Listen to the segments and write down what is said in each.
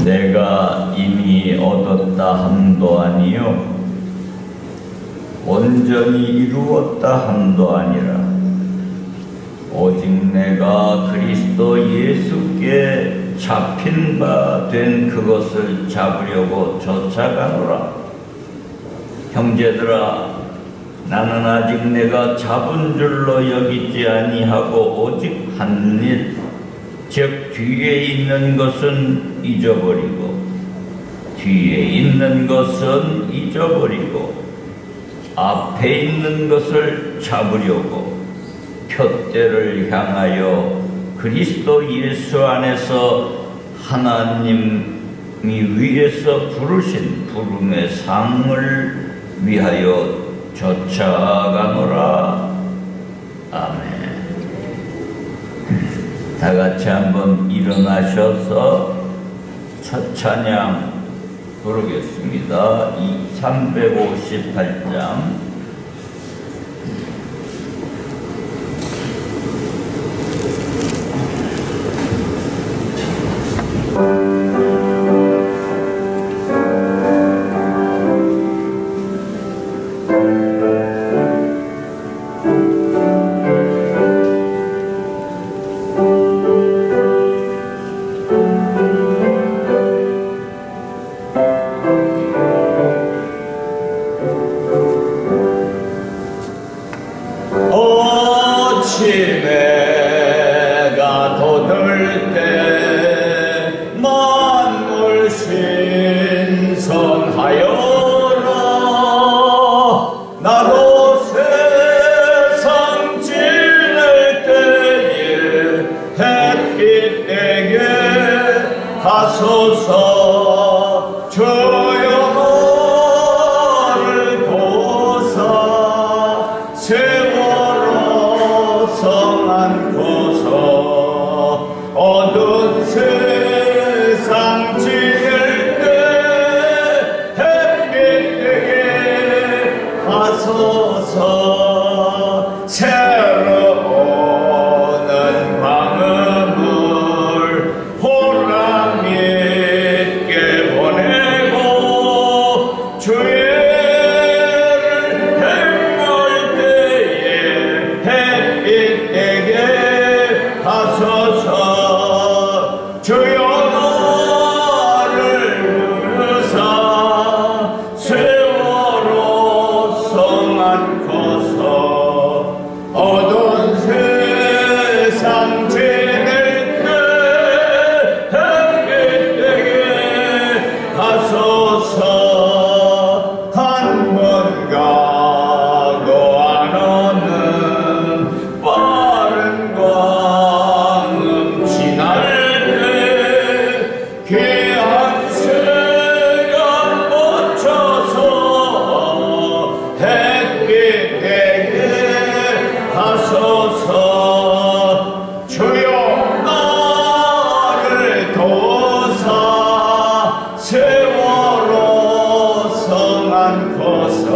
내가 이미 얻었다 함도 아니요 온전히 이루었다 함도 아니라 오직 내가 그리스도 예수께 잡힌 바 된 그것을 잡으려고 쫓아가노라. 형제들아, 나는 아직 내가 잡은 줄로 여기지 아니하고 오직 한 일, 즉 뒤에 있는 것은 잊어버리고 뒤에 있는 것은 잊어버리고 앞에 있는 것을 잡으려고 표대를 향하여 그리스도 예수 안에서 하나님이 위에서 부르신 부름의 상을 위하여 쫓아가노라. 아멘. 다 같이 한번 일어나셔서 첫 찬양 부르겠습니다. 358장. 아침에가 돋을 때 만물 신성하여라. 나도 세상 지낼 때에 햇빛 내게 가소서. 주여 나를 도사 세월호 성 안고서 어두운 세상 지낼 때 햇빛 내게 하소서. 새로오는 광음을 보람 있게 보내고 주의 주여 나를 부르사 세월호 성 안고서 어두운 세상 지낼 때 햇빛 되게 하소서. 한 번 가도 안 오는 빠른 광음 지날 귀한 시간 멈춰서 햇빛 되게 하소서. 주여 나를 도사 세월호 성 안고서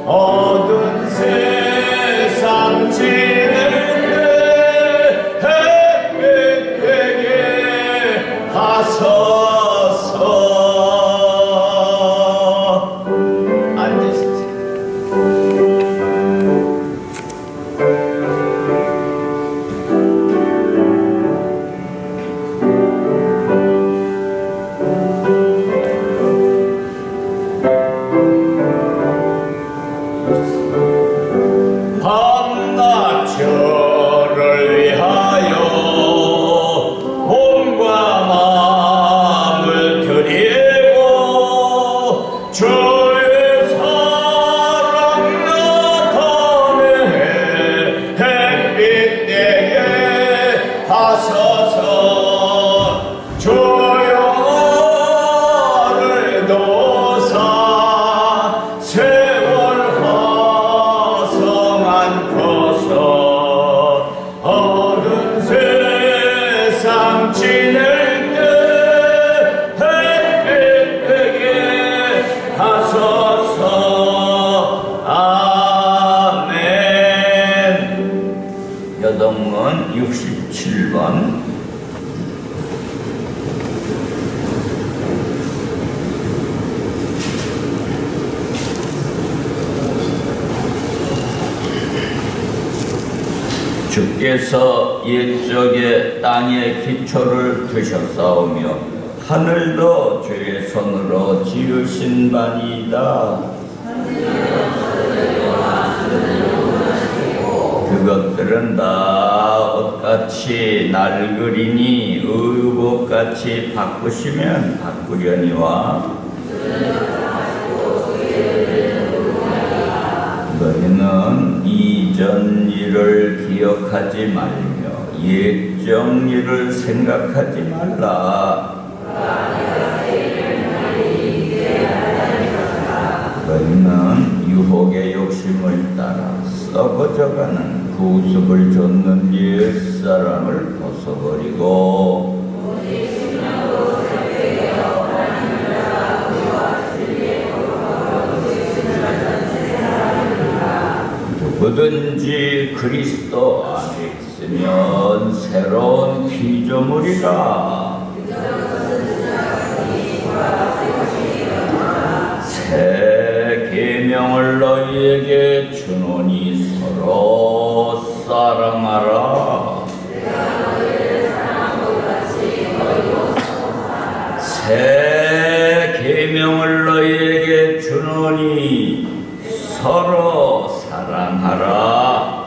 어두운 세상 지낼 때 햇빛 되게 하소서. 앉으시죠. 밤낮주를 위하여 몸과 마음을 드리고 주의 사랑 나타내 햇빛 되게 하소서. 주여 나를 도사 세월호 성 안고서 어두운 세상 지낼 때 햇빛 되게 하소서. 아멘. 여동문 67번. 주께서 옛적에 땅의 기초를 드셨사오며 하늘도 주의 손으로 지으신 바니이다. 그것들은 다 옷같이 낡으리니 의복같이 바꾸시면 바꾸려니와 너희는 이전 일을 기억하지 말며 옛적 일을 생각하지 말라. 너희는 유혹의 욕심을 따라 썩어져가는 구습을 좇는 옛사람을 벗어버리고 누구든지 그리스도 안에 있으면 새로운 피조물이라. 새 계명을 너희에게 주노니 서로 사랑하라. 새 계명을 너희에게 주노니 서로 사랑하라.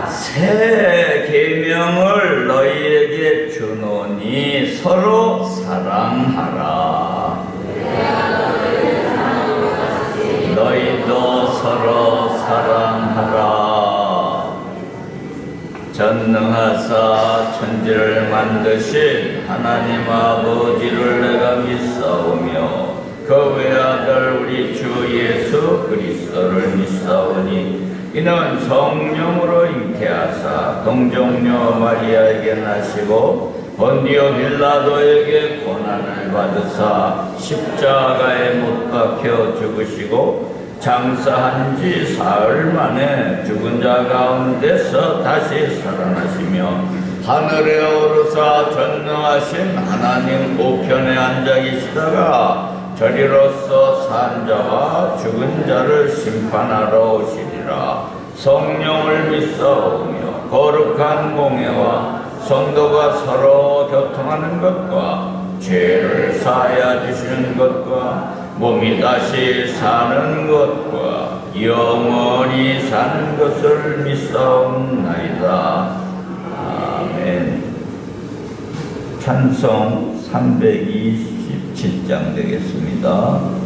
새 계명을 너희에게 주노니 서로 사랑하라. 너희도 서로 사랑하라. 전능하사 천지를 만드신 하나님 아버지를 내가 믿사오며 그 외아들 우리 주 예수 그리스도를 믿사오니 이는 성령으로 잉태하사 동정녀 마리아에게 나시고 본디오 빌라도에게 고난을 받으사 십자가에 못 박혀 죽으시고 장사한 지 사흘 만에 죽은 자 가운데서 다시 살아나시며 하늘에 오르사 전능하신 하나님 우편에 앉아 계시다가 저리로서 산 자와 죽은 자를 심판하러 오시리라. 성령을 믿사오며 거룩한 공예와 성도가 서로 교통하는 것과 죄를 사하여 주시는 것과 몸이 다시 사는 것과 영원히 사는 것을 믿사옵나이다. 아멘. 찬송 327장 되겠습니다.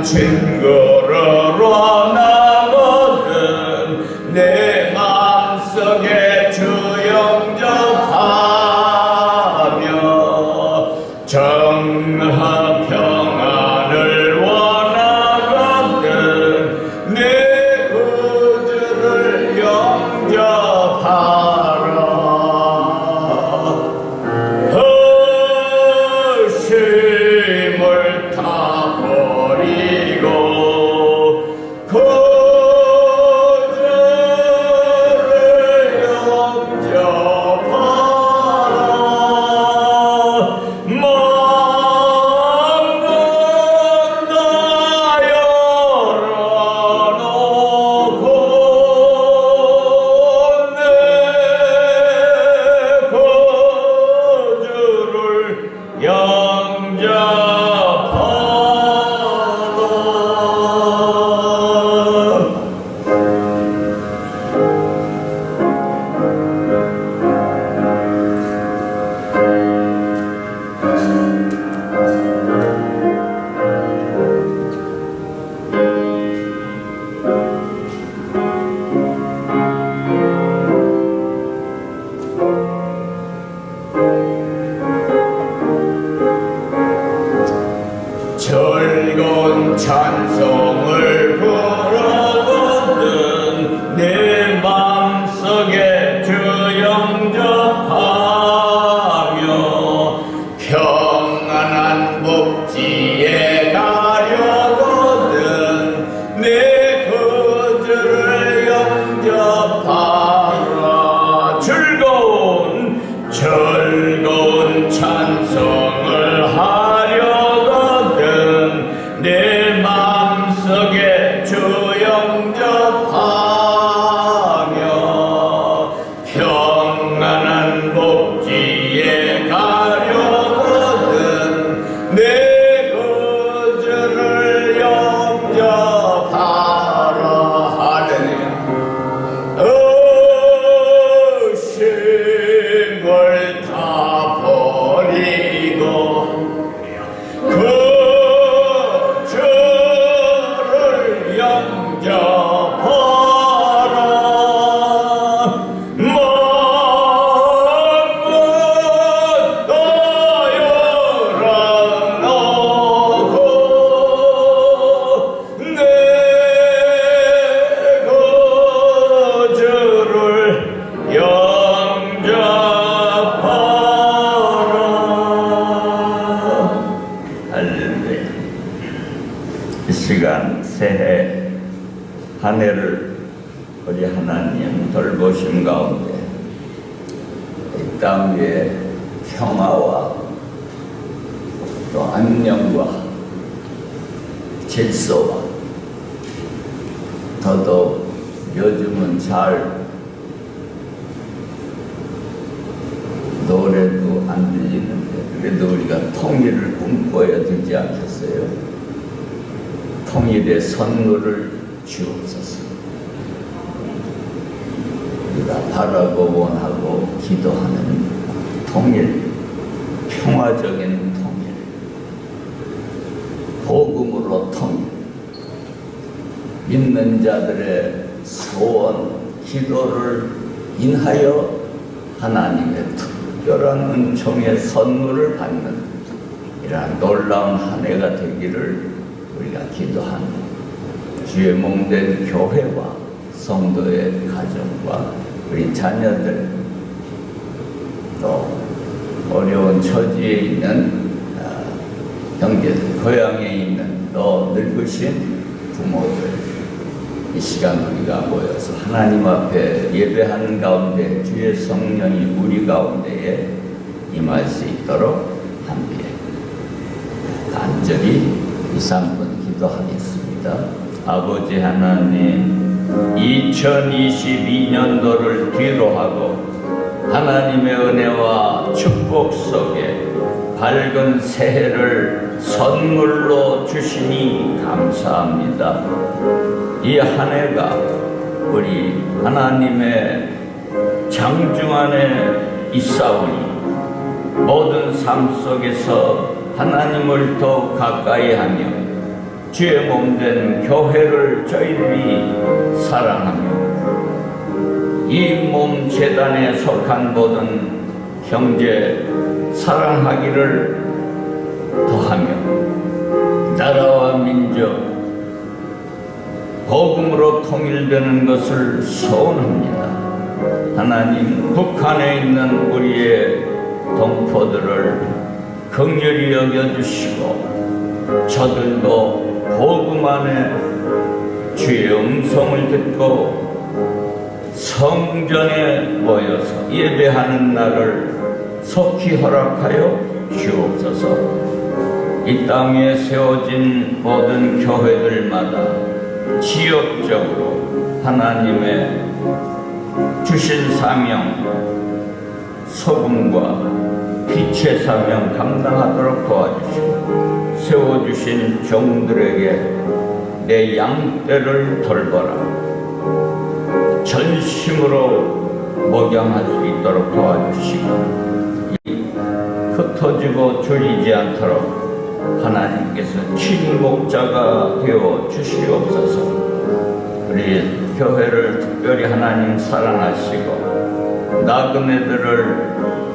친구를 원하거든 내 마음속에 주 영접하며 정한 평안을 원하거든 내 구주를 영접하라. 허심을 다 버리고 구주를 영접하라. 마음은 다 열어놓고 내 구주를 영접하라. 즐거운 찬송을 부르거든 내 맘속에 주 영접하며 평안한 복지에 가려거든 내 구주를 영접하라. 즐거운 찬송을 하려거든 내 마음속에 주 영접하며 평안한 복지에 가려거든 내 구주를 영접하라. 할렐루야. 의심을 다 버리고 구주를 영접하라. 마음은 다 열어놓고 내 구주를 영접하라. 할렐루야. 이 시간 새해 한 해를 우리 하나님 돌보심 가운데 이 땅 위에 평화와 또 안녕과 질서와 더더욱 요즘은 잘 노래도 안 들리는데 그래도 우리가 통일을 꿈꿔야 되지 않겠어요? 통일의 선물을 주옵소서. 우리가 바라고 원하고 기도하는 통일, 평화적인 통일, 복음으로 통일, 믿는 자들의 소원, 기도를 인하여 하나님의 특별한 은총의 선물을 받는 이러한 놀라운 한 해가 되기를 우리가 기도합니다. 주의 몸된 교회와 성도의 가정과 우리 자녀들 또 어려운 처지에 있는 형제들, 고향에 있는 또 늙으신 부모들 이 시간 우리가 모여서 하나님 앞에 예배하는 가운데 주의 성령이 우리 가운데에 임할 수 있도록 함께 간절히 2, 3분 기도하겠습니다. 아버지 하나님, 2022년도를 뒤로 하고 하나님의 은혜와 축복 속에 밝은 새해를 선물로 주시니 감사합니다. 이 한 해가 우리 하나님의 장중 안에 있사오니 모든 삶 속에서 하나님을 더욱 가까이 하며 주의 몸된 교회를 저희들이 사랑하며 이 몸 재단에 속한 모든 형제 사랑하기를 더하며 나라와 민족 복음으로 통일되는 것을 소원합니다. 하나님, 북한에 있는 우리의 동포들을 긍휼히 여겨주시고 저들도 복음 안에 주의 음성을 듣고 성전에 모여서 예배하는 날을 속히 허락하여 주옵소서. 이 땅에 세워진 모든 교회들마다 지역적으로 하나님의 주신 사명, 소금과 빛의 사명 감당하도록 도와주시고 세워주신 종들에게 내 양떼를 돌보라, 전심으로 목양할 수 있도록 도와주시고 흩어지고 줄이지 않도록 하나님께서 친목자가 되어 주시옵소서. 우리 교회를 특별히 하나님 사랑하시고 나그네들을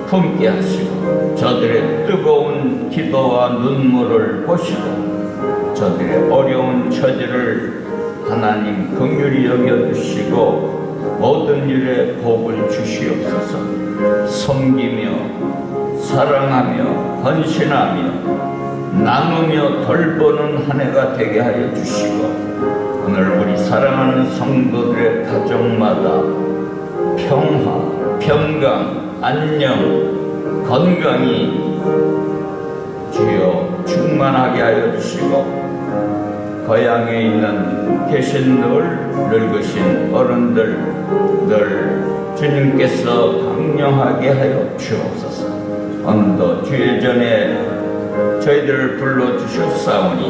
품게 하시고 저들의 뜨거운 기도와 눈물을 보시고 저들의 어려운 처지를 하나님 긍휼히 여겨주시고 모든 일에 복을 주시옵소서. 섬기며 사랑하며 헌신하며 나누며 돌보는 한 해가 되게 하여 주시고 오늘 우리 사랑하는 성도들의 가정마다 평화, 평강, 안녕, 건강이 주여 충만하게 하여 주시고 고향에 있는 계신 늙으신 어른들 늘 주님께서 강령하게 하여 주옵소서. 오늘도 주의 전에 저희들을 불러주셨사오니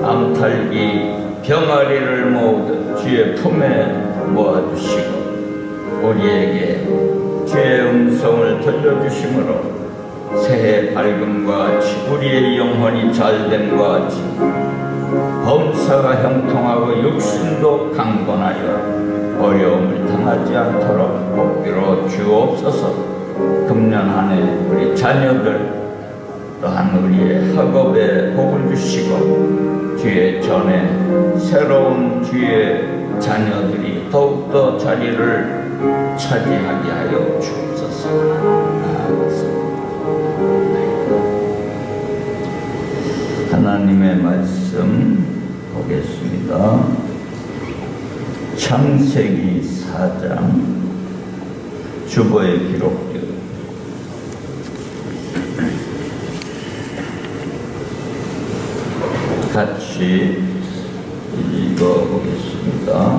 암탈기 병아리를 모으듯 주의 품에 모아주시고 우리에게 주의 음성을 들려주심으로 새해 밝음과 같이 우리의 영혼이 잘됨과 같이 범사가 형통하고 육신도 강건하여 어려움을 당하지 않도록 복기로 주옵소서. 금년 한 해 우리 자녀들 또한 우리의 학업에 복을 주시고 주의 전에 새로운 주의 자녀들이 더욱더 자리를 차지하게 하여 주옵소서. 하나님의 말씀 보겠습니다. 창세기 4장 주보에 기록되어 같이 읽어보겠습니다.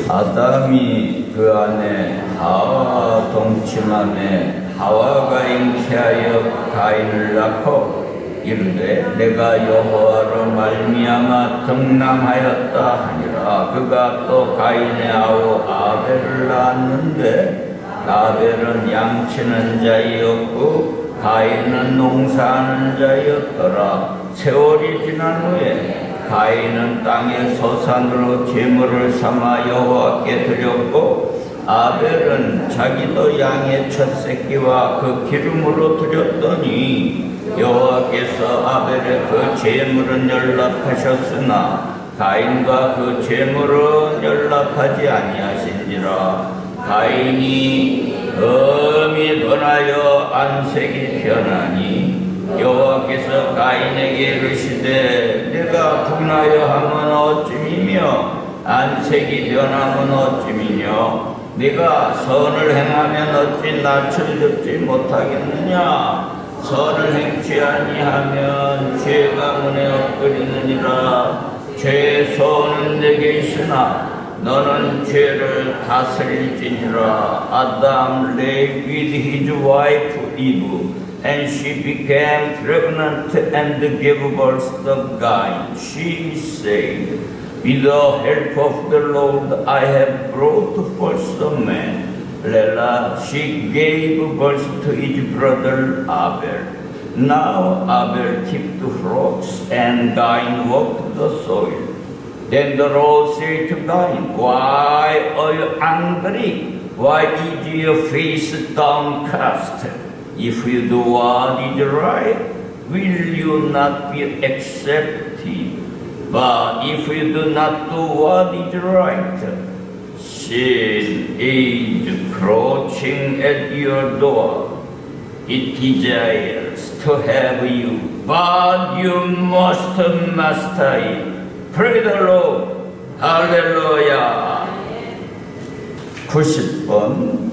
아담이 그 안에 하와 동침함에 하와가 잉태하여 가인을 낳고 이르되 내가 여호와로 말미암아 등남하였다 하니라. 그가 또 가인의 아우 아벨을 낳았는데 아벨은 양치는 자이었고 가인은 농사하는 자였더라. 세월이 지난 후에 가인은 땅의 소산으로 제물을 삼아 여호와께 드렸고 아벨은 자기도 양의 첫 새끼와 그 기름으로 드렸더니 여호와께서 아벨의 그 제물은 연락하셨으나 가인과 그 제물은 연락하지 아니하신지라. 가인이 엄히 번하여 안색이 변하니 여호와께서 가인에게 이르시되 내가 분하여 하면 어찌미며 안색이 변하면 어찌미뇨. 네가 선을 행하면 어찌 낯을 듣지 못하겠느냐. 선을 행치 아니하면 죄가 문에 엎드리느니라. 죄의 소원은 내게 있으나 너는 죄를 다스릴지니라. Adam lay with his wife Eve, and she became pregnant and gave birth to Cain. She said, with the help of the Lord I have brought forth a man. Lelah, she gave birth to his brother Abel. Now Abel keep the flocks, and Cain worked the soil. Then the Lord said to Cain, why are you angry? Why is your face downcast? If you do what is right, will you not be accepted? But if you do not do what is right, sin is crouching at your door. It desires to have you, but you must master it. Praise the Lord. 할렐루야. 90번.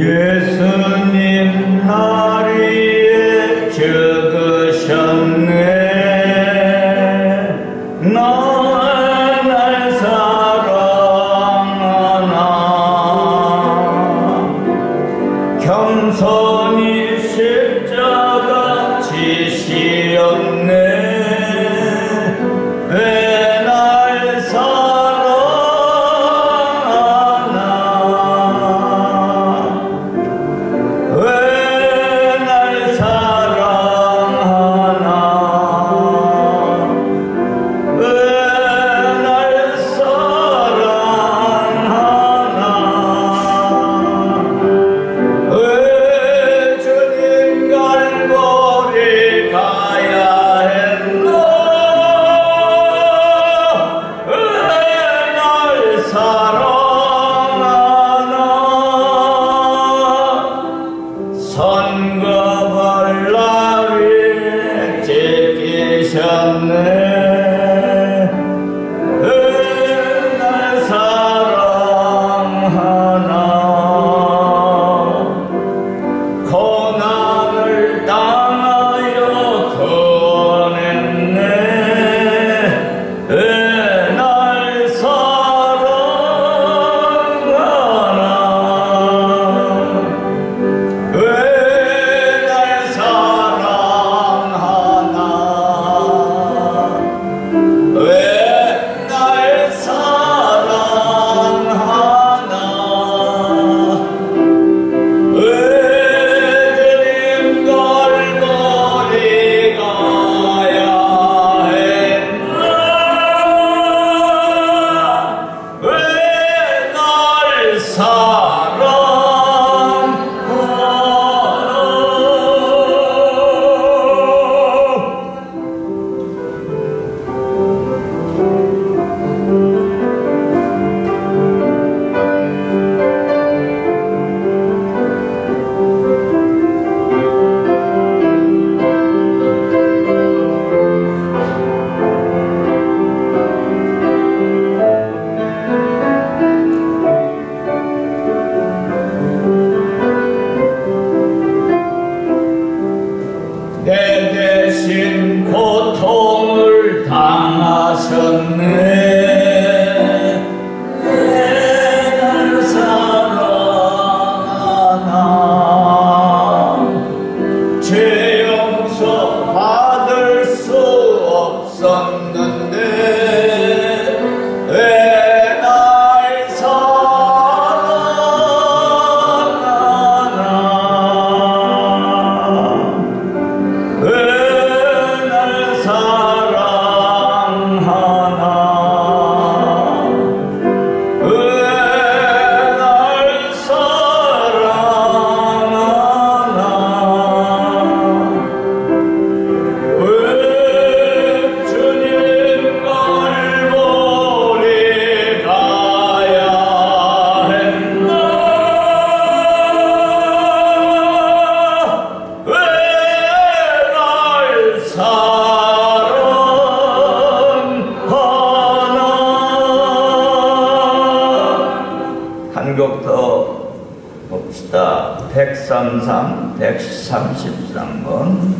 예수님 다리에 적으셨네 날 사랑하나 겸손히 십자가 지시었네 왜 날 사랑하나 고통을 당하셨네 왜 날 사랑하나 죄 용서 받을 수 없었는데 왜 날 사랑하나 왜 주님 133, 133번.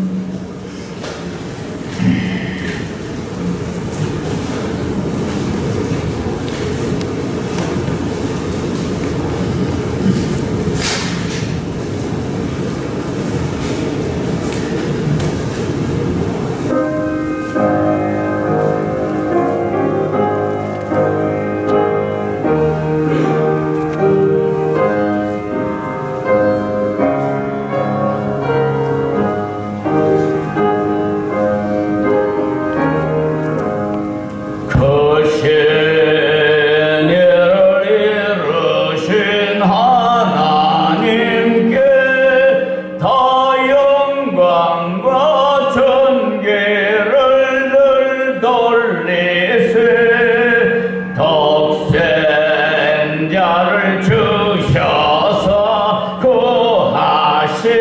주셔서 구하시니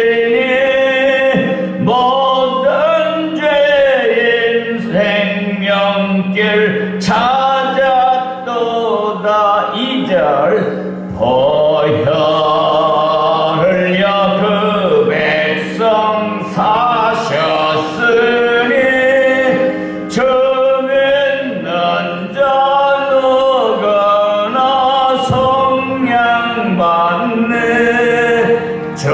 모든 죄인 생명길 찾았도다. 2절 보혈을여 그 백성 사셨으니 주 믿는 자 누구나 속량받네. 주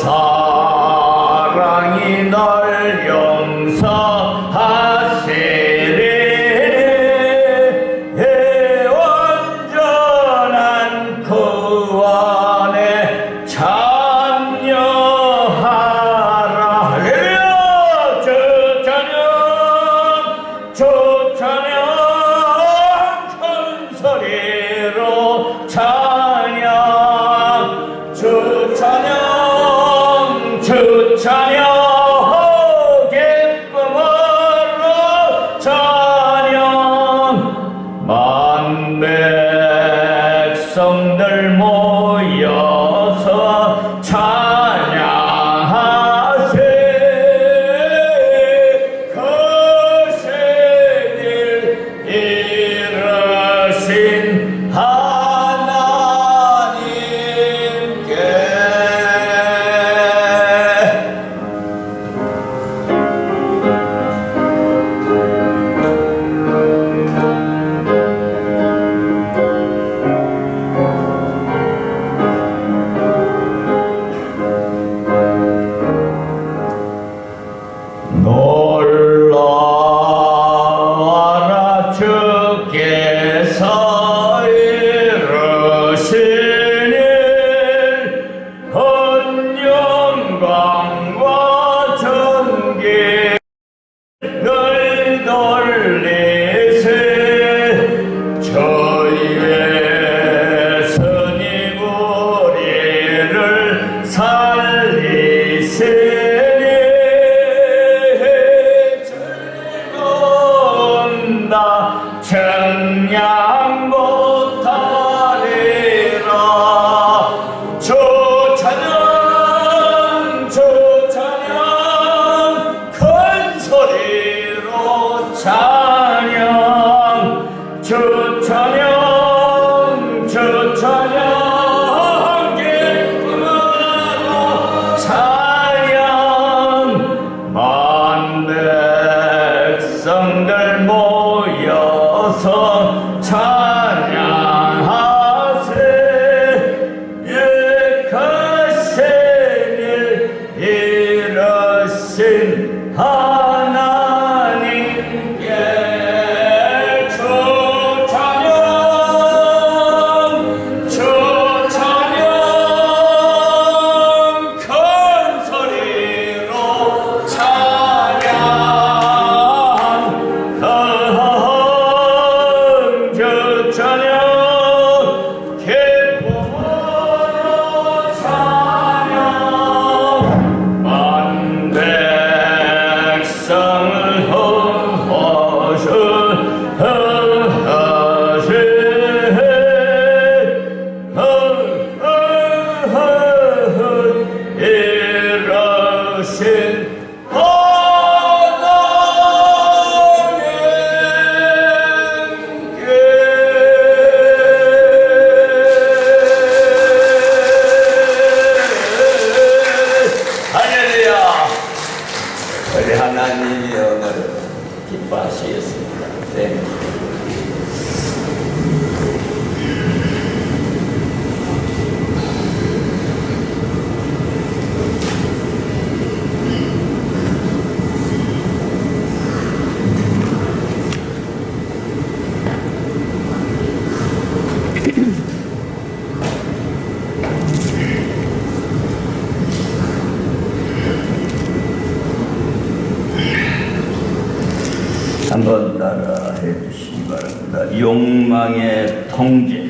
사랑이 널 용서하시리. 온전한 구원에 참여하라. 할렐루야. 주 찬양, 주 찬양, 큰 소리로 찬양, 주 찬양, 주 찬양, 기쁨으로 찬양. 만 백성들 모여서 찬양하세. 거신 일 이루신 하나님께 놀라워라. 주께서 이루신 일 큰 영광과 존귀 늘 돌리세. 저희의 스님 우리를 살리시니 즐거운다 청량 못하리라. 주 찬양, 주 찬양, 큰 소리로 찬양, 주 찬양, 주 찬양, 기쁨으로 찬양. 만 백성들 모여서 찬양하세. 예하신 일 이루신 하나님께 마시겠습니다. 네. 한번 따라 해주시기 바랍니다. 욕망의 통제.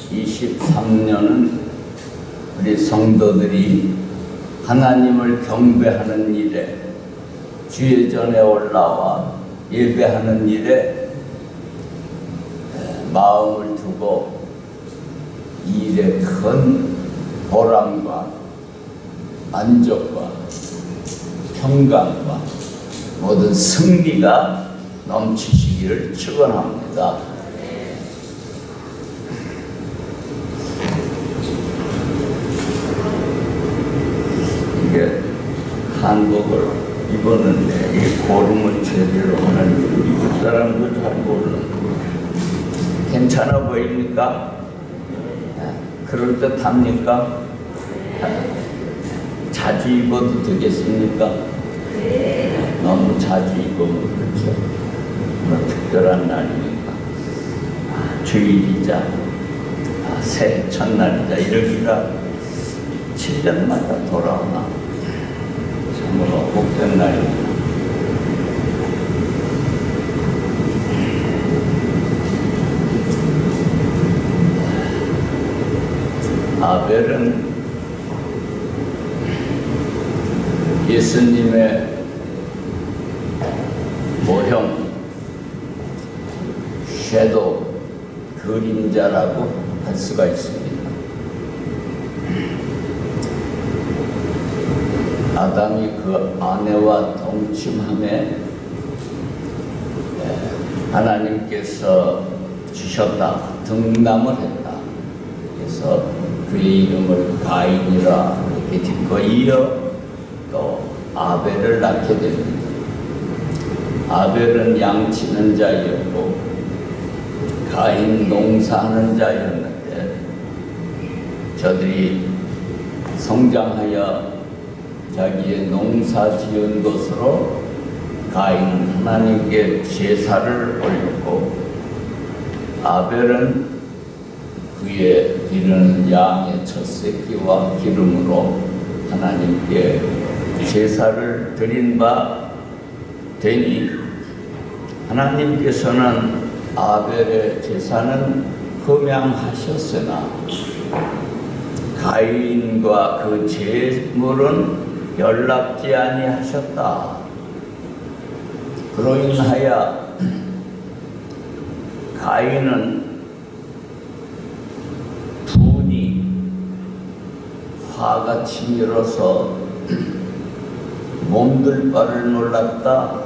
(2023년은) 우리 성도들이 하나님을 경배하는 일에, 주의 전에 올라와 예배하는 일에 마음을 두고 이 일에 큰 보람과 만족과 평강과 모든 승리가 넘치시기를 축원합니다. 이게 한복을 입었는데 이 고름을 제대로 하는 미국 사람도 잘 모르는 괜찮아 보입니까? 그럴듯합니까? 자주 입어도 되겠습니까? 너무 자주 입으면 그렇죠. 뭐 특별한 날이니까 주일이자 새해 첫날이자 이러기가 7년마다 돌아오나 참으로 복된 날입니다. 아벨은 예수님의 모형, 섀도우, 그림자라고 할 수가 있습니다. 아담이 그 아내와 동침함에 하나님께서 주셨다, 등남을 했다. 그래서 그의 이름을 가인이라 이렇게 짓고 이어 또 아벨을 낳게 됩니다. 아벨은 양치는 자였고 가인 농사하는 자였는데 저들이 성장하여 자기의 농사 지은 것으로 가인은 하나님께 제사를 올렸고 아벨은 그의 기르는 양의 첫 새끼와 기름으로 하나님께 제사를 드린 바 되니 하나님께서는 아벨의 제사는 흠양하셨으나 가인과 그 제물은 연락지 아니하셨다. 그로 인하여 가인은 분이 화가 치밀어서 몸둘 바를 몰랐다.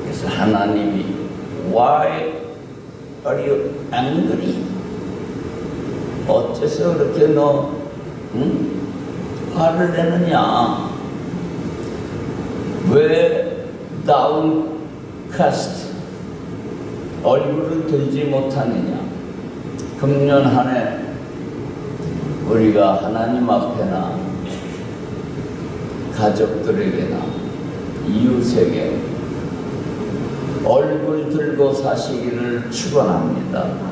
그래서 하나님이 Why are you angry? 어째서 그렇게 너 화를 내느냐? 왜 downcast 얼굴을 들지 못하느냐? 금년 한 해 우리가 하나님 앞에나 가족들에게나 이웃에게 얼굴 들고 사시기를 축원합니다.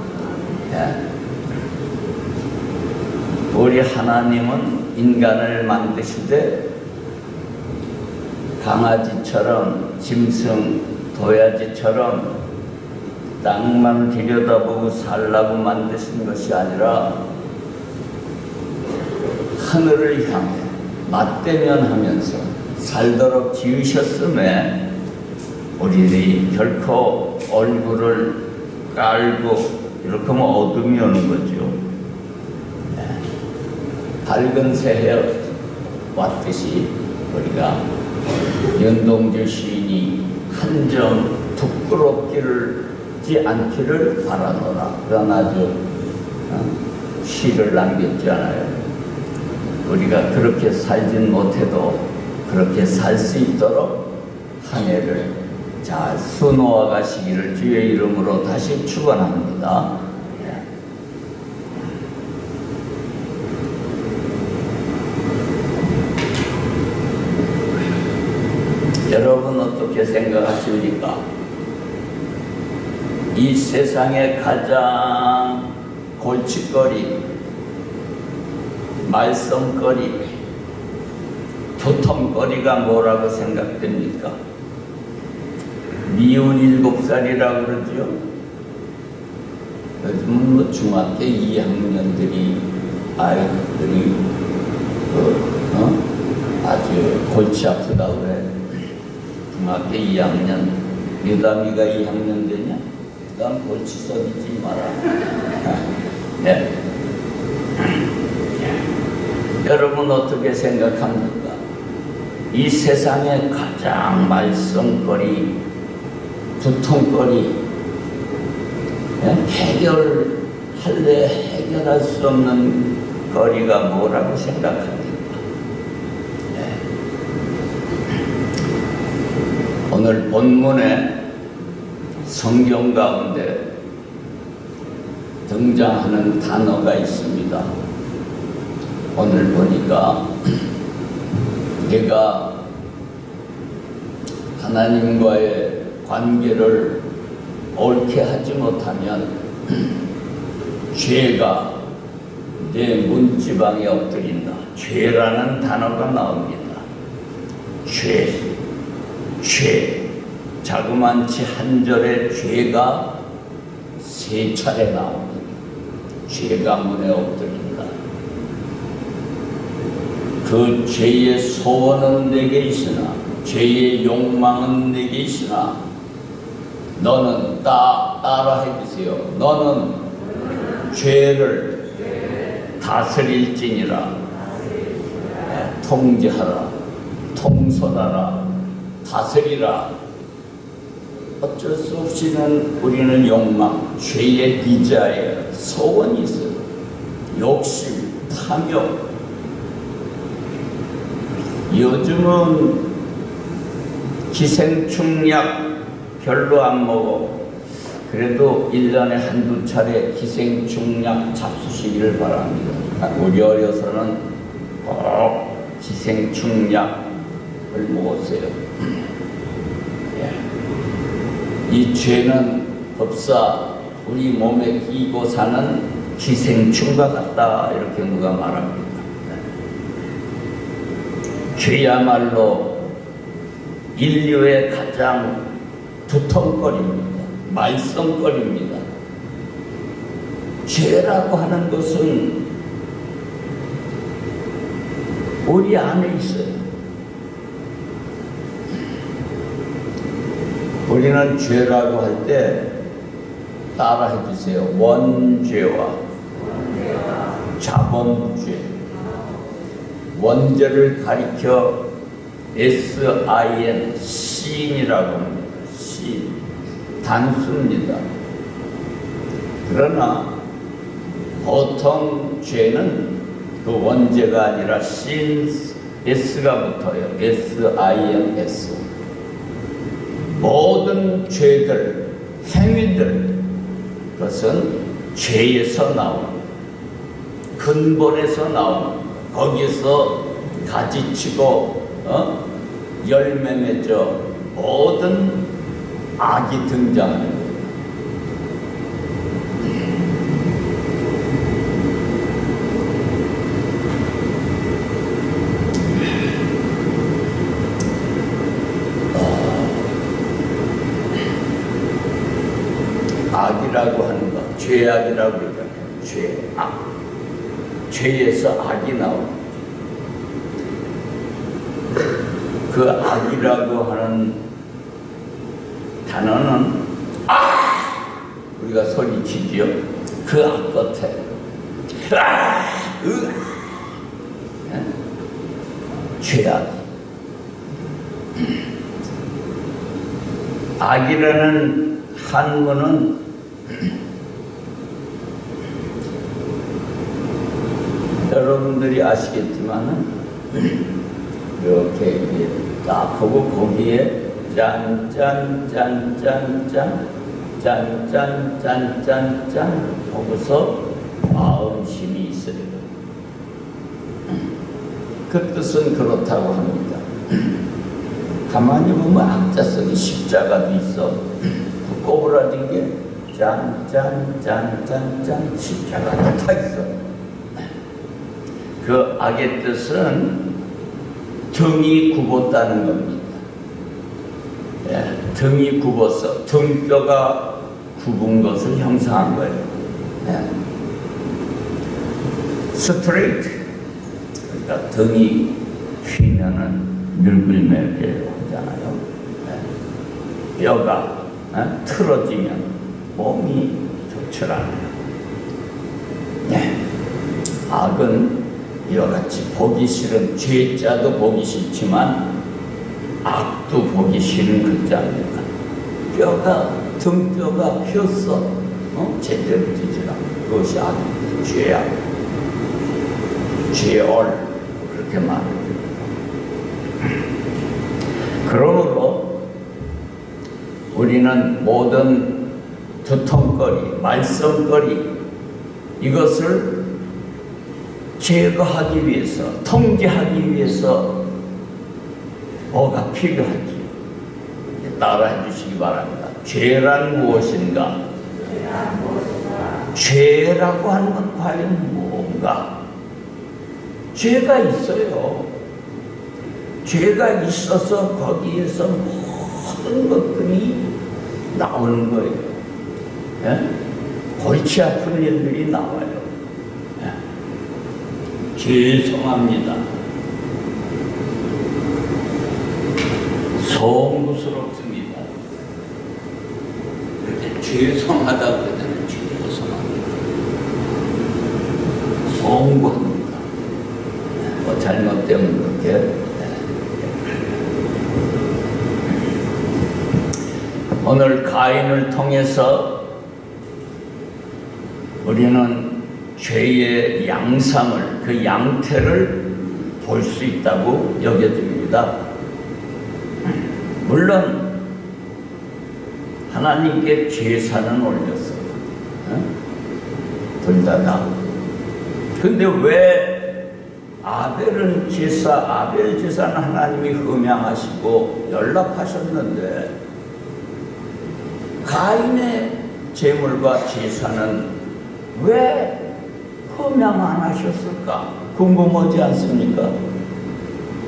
우리 하나님은 인간을 만드시되 강아지처럼 짐승, 도야지처럼 땅만 들여다보고 살라고 만드신 것이 아니라 하늘을 향해 맞대면하면서 살도록 지으셨음에 우리들이 결코 얼굴을 깔고 이렇게 하면 어둠이 오는 거죠. 밝은 새해 왔듯이 우리가 연동주 시인이 한 점 부끄럽지 않기를 바라노라 그런 아주 시를 남겼잖아요. 우리가 그렇게 살진 못해도 그렇게 살 수 있도록 한 해를 잘 수놓아 가시기를 주의 이름으로 다시 축원합니다. 여러분 어떻게 생각하십니까? 이 세상에 가장 골칫거리, 말썽거리, 두통거리가 뭐라고 생각됩니까? 미운 7살이라고 그러죠? 요즘은 뭐 중학교 2학년들이 아이들이 아주 골치 아프다고 그래. 중학교 2학년, 유담이가 2학년 되냐? 난 골치 썩이지 마라. 네. 여러분 어떻게 생각합니까? 이 세상에 가장 말썽거리, 두통거리, 해결할 수 없는 거리가 뭐라고 생각합니까? 오늘 본문에 성경 가운데 등장하는 단어가 있습니다. 오늘 보니까 내가 하나님과의 관계를 옳게 하지 못하면 죄가 내 문지방에 엎드린다. 죄라는 단어가 나옵니다. 죄. 자그만치 한 절의 죄가 3차례 나옵니다. 죄가 문에 엎드린다. 그 죄의 소원은 내게 있으나 죄의 욕망은 내게 있으나 너는 따라 해주세요. 너는 죄를 다스릴지니라. 통제하라. 통솔하라. 다스리라. 어쩔 수 없이는 우리는 욕망, 죄의 디자이어, 소원이 있어요. 욕심, 탐욕. 요즘은 기생충약 별로 안 먹어. 그래도 1년에 한두 차례 기생충약 잡수시기를 바랍니다. 우리 어려서는 꼭 기생충약을 먹었어요. 이 죄는 법사 우리 몸에 끼고 사는 기생충과 같다 이렇게 누가 말합니다. 죄야말로 인류의 가장 두통거리입니다. 말썽거리입니다. 죄라고 하는 것은 우리 안에 있어요. 우리는 죄라고 할 때 따라 해주세요. 원죄와 자범죄. 원죄를 가리켜 SIN, 시인이라고 합니다. 시인. 단수입니다. 그러나 보통 죄는 그 원죄가 아니라 신, S가 붙어요. SINS. 모든 죄들, 행위들, 그것은 죄에서 나오는, 근본에서 나오는, 거기서 가지치고 열매 맺어 모든 악이 등장하는 거예요. 악이라고 하는 것, 죄악이라고 그러잖아요. 죄악. 죄에서 악이 나옵니다. 그 악이라고 하는 단어는 우리가 소리치지요. 그 악 끝에 죄악. 악이라는 한문은 여러분들이 아시겠지만은 이렇게 딱 하고 거기에 짠짠짠짠짠짠짠짠짠 하고서 마음심이 있어요. 그 뜻은 그렇다고 합니다. 가만히 보면 악자성이 십자가도 있어. 그 꼬부라진 게 짠짠짠짠짠 십자가가 다 있어. 그 악의 뜻은 등이 굽었다는 겁니다. 예, 등이 굽어서 등뼈가 굽은 것을 형상한 거예요. 예. 스트레이트, 그러니까 등이 휘면은 늙을매게 하잖아요. 예. 뼈가 틀어지면 몸이 좋지 않아요. 예. 악은 이와 같이 보기 싫은 죄자도 보기 싫지만 악도 보기 싫은 글자입니다. 뼈가 등뼈가 폈어. 제대로 되지 않고 그것이 악입니다. 죄악, 죄얼 그렇게 말해요. 그러므로 우리는 모든 두통거리, 말썽거리 이것을 제거하기 위해서, 통제하기 위해서 뭐가 필요한지 따라해 주시기 바랍니다. 죄란 무엇인가? 죄라고 하는 건 과연 뭔가? 죄가 있어요. 죄가 있어서 거기에서 모든 것들이 나오는 거예요. 예? 골치 아픈 일들이 나와요. 예? 죄송합니다. 송구스럽습니다. 그렇게 죄송하다 그러잖아요. 죄송합니다. 송구합니다. 뭐 잘못되면 그렇게. 오늘 가인을 통해서 우리는 죄의 양상을, 그 양태를 볼 수 있다고 여겨집니다. 물론 하나님께 제사는 올렸어요. 둘 다. 근데 왜 아벨은 아벨 제사는 하나님이 흠양하시고 연락하셨는데 가인의 제물과 제사는 왜 흠양 안 하셨을까? 궁금하지 않습니까?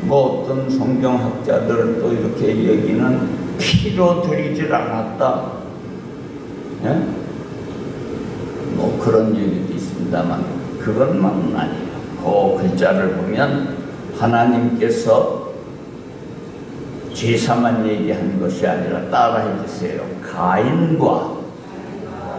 뭐 어떤 성경학자들 또 이렇게 얘기는 피로 드리질 않았다. 예? 뭐 그런 얘기도 있습니다만 그것만은 아니에요. 그 글자를 보면 하나님께서 제사만 얘기한 것이 아니라 따라해 주세요. 가인과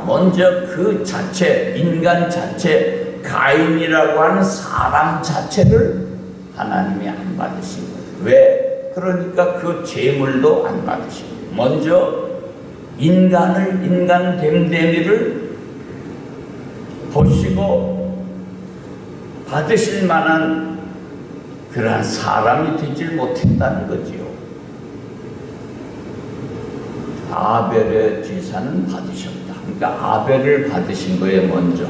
먼저 그 자체, 인간 자체, 가인이라고 하는 사람 자체를 하나님이 안 받으신 거예요. 왜? 그러니까 그 제물도 안 받으신 거예요. 먼저 인간 됨됨이를 보시고 받으실 만한 그러한 사람이 되질 못했다는 거지요. 아벨의 제사는 받으셨다. 그러니까 아벨을 받으신 거예요, 먼저.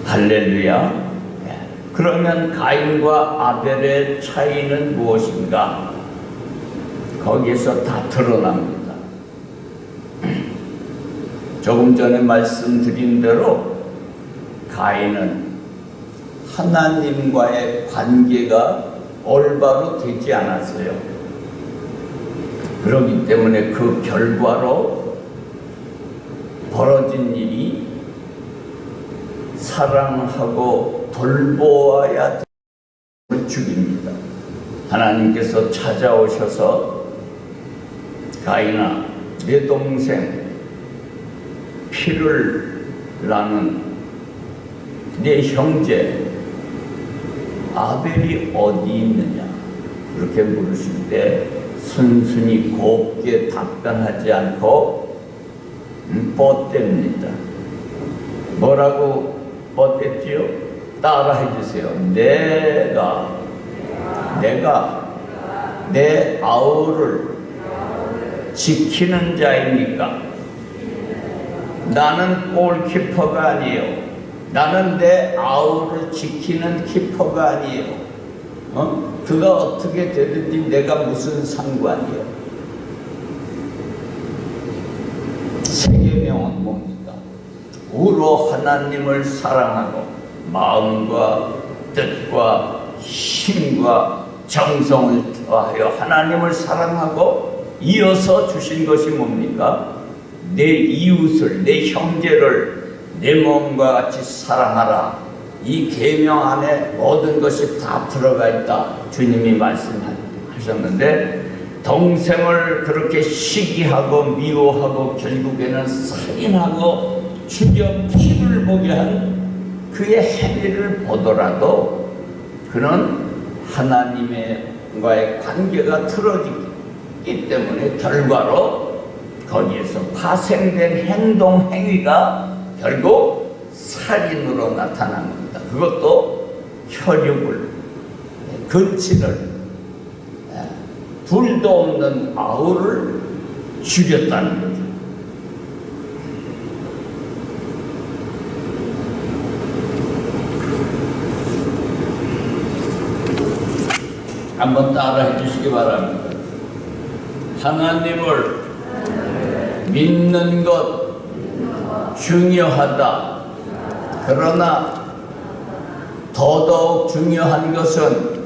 할렐루야. 그러면 가인과 아벨의 차이는 무엇인가? 거기에서 다 드러납니다. 조금 전에 말씀드린 대로 가인은 하나님과의 관계가 올바로 되지 않았어요. 그렇기 때문에 그 결과로 벌어진 일이 사랑하고 돌보아야 되는 죽입니다. 하나님께서 찾아오셔서 가인아, 내 동생 피를 나눈 내 형제 아벨이 어디 있느냐 그렇게 물으실 때 순순히 곱게 답변하지 않고 뻗댑니다. 뭐라고 뻗댔지요? 따라 해주세요. 내가 내 아우를 지키는 자입니까? 나는 골키퍼가 아니에요. 나는 내 아우를 지키는 키퍼가 아니에요. 그가 어떻게 되든지 내가 무슨 상관이요? 세계명은 뭡니까? 우로 하나님을 사랑하고 마음과 뜻과 힘과 정성을 다하여 하나님을 사랑하고 이어서 주신 것이 뭡니까? 내 이웃을, 내 형제를 내 몸과 같이 사랑하라. 이 계명 안에 모든 것이 다 들어가 있다. 주님이 말씀하셨는데 동생을 그렇게 시기하고 미워하고 결국에는 살인하고 죽여 피를 보게 한 그의 행위를 보더라도 그는 하나님과의 관계가 틀어지기 때문에 결과로 거기에서 파생된 행동 행위가 결국 살인으로 나타난 겁니다. 그것도 혈육을, 근친을, 둘도 없는 아우를 죽였다는 거죠. 한번 따라해 주시기 바랍니다. 하나님을 믿는 것 중요하다. 그러나 더더욱 중요한 것은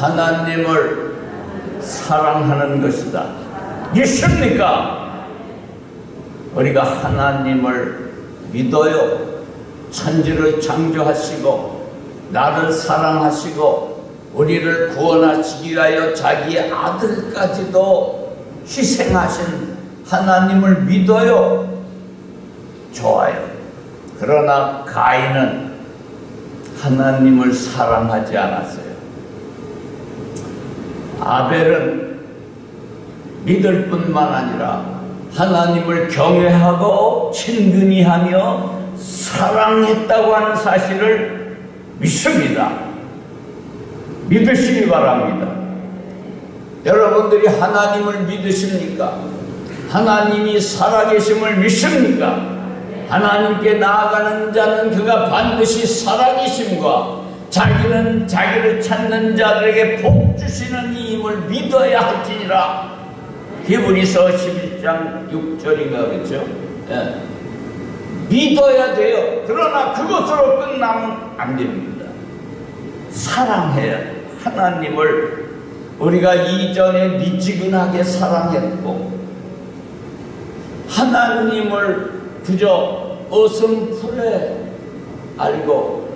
하나님을 사랑하는 것이다. 믿습니까? 우리가 하나님을 믿어요. 천지를 창조하시고 나를 사랑하시고 우리를 구원하시기 위하여 자기의 아들까지도 희생하신 하나님을 믿어요. 좋아요. 그러나 가인은 하나님을 사랑하지 않았어요. 아벨은 믿을 뿐만 아니라 하나님을 경외하고 친근히 하며 사랑했다고 하는 사실을 믿습니다. 믿으시기 바랍니다. 여러분들이 하나님을 믿으십니까? 하나님이 살아계심을 믿습니까? 하나님께 나아가는 자는 그가 반드시 살아계심과 자기는 자기를 찾는 자들에게 복 주시는 이임을 믿어야 할지니라. 히브리서 11장 6절인가 그렇죠? 예. 믿어야 돼요. 그러나 그것으로 끝나면 안 됩니다. 사랑해야 돼요. 하나님을 우리가 이전에 미지근하게 사랑했고 하나님을 그저 어슴푸레 알고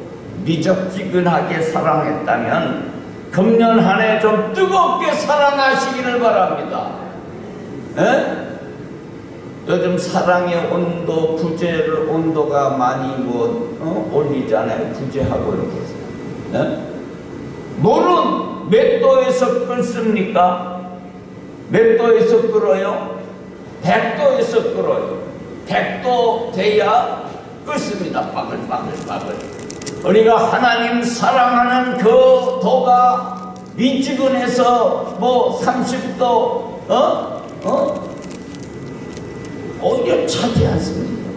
미적지근하게 사랑했다면 금년 한 해 좀 뜨겁게 사랑하시기를 바랍니다. 에? 요즘 사랑의 온도, 부재를 온도가 많이 올리잖아요. 부재하고 이렇게 해서. 에? 물은 몇 도에서 끓습니까? 몇 도에서 끓어요? 100도에서 끓어요. 100도 돼야 끓습니다. 바글바글. 우리가 하나님 사랑하는 그 도가 미지근해서 30도 오히려 차지 않습니다.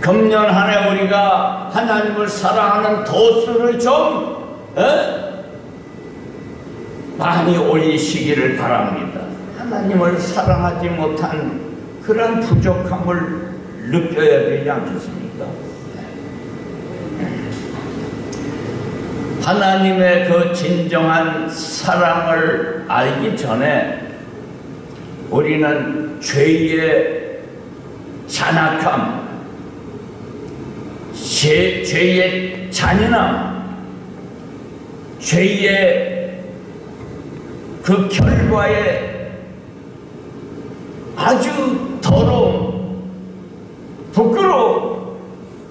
금년 한 해 우리가 하나님을 사랑하는 도수를 좀 많이 올리시기를 바랍니다. 하나님을 사랑하지 못한 그런 부족함을 느껴야 되지 않겠습니까? 하나님의 그 진정한 사랑을 알기 전에 우리는 죄의 잔악함, 죄의 잔인함, 죄의 그 결과에 아주 더러움, 부끄러움,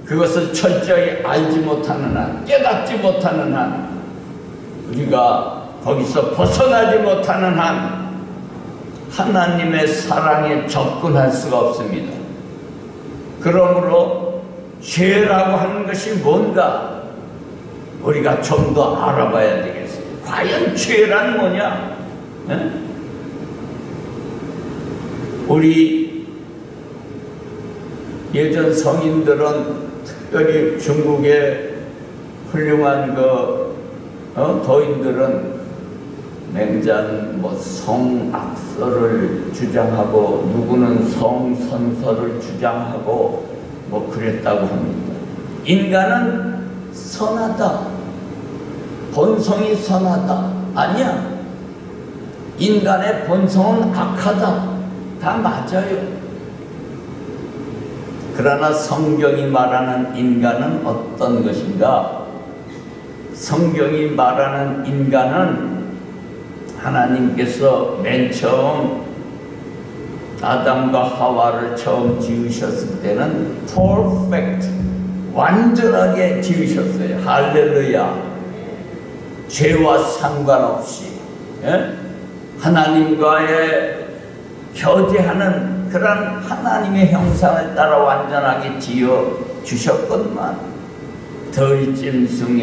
그것을 철저히 알지 못하는 한, 깨닫지 못하는 한, 우리가 거기서 벗어나지 못하는 한 하나님의 사랑에 접근할 수가 없습니다. 그러므로 죄라고 하는 것이 뭔가 우리가 좀 더 알아봐야 되겠습니다. 과연 죄란 뭐냐? 네? 우리 예전 성인들은 특별히 중국의 훌륭한 도인들은 맹자는 성악설을 주장하고 누구는 성선설을 주장하고 그랬다고 합니다. 인간은 선하다, 본성이 선하다. 아니야. 인간의 본성은 악하다. 다 맞아요. 그러나 성경이 말하는 인간은 어떤 것인가? 성경이 말하는 인간은 하나님께서 맨 처음 아담과 하와를 처음 지으셨을 때는 perfect, 완전하게 지으셨어요. 할렐루야. 죄와 상관없이 하나님과의 교제하는 그런 하나님의 형상을 따라 완전하게 지어 주셨건만 덜짐승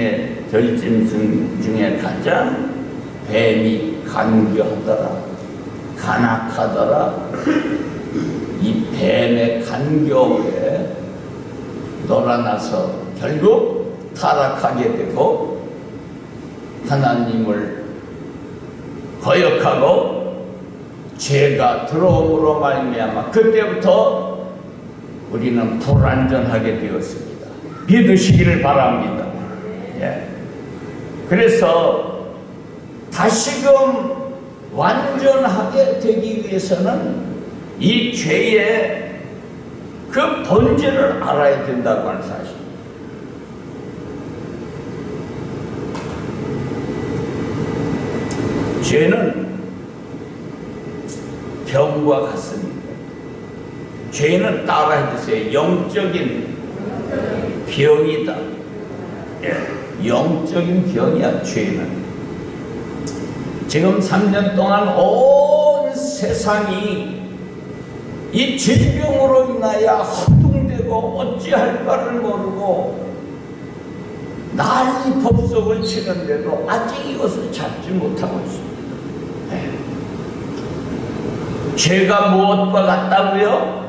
중에 가장 뱀이 간교하더라, 간악하더라. 이 뱀의 간교에 놀아나서 결국 타락하게 되고 하나님을 거역하고 죄가 들어옴으로 말미암아 그때부터 우리는 불완전하게 되었습니다. 믿으시기를 바랍니다. 예. 그래서 다시금 완전하게 되기 위해서는 이 죄의 그 본질을 알아야 된다고 하는 사실. 죄는 병과 같습니다. 죄는 따라해 주세요. 영적인 병이다. 예, 영적인 병이야, 죄는. 지금 3년 동안 온 세상이 이 질병으로 인하여 허둥대고 어찌할 바를 모르고 난리 법석을 치는데도 아직 이것을 잡지 못하고 있습니다. 네. 죄가 무엇과 같다고요?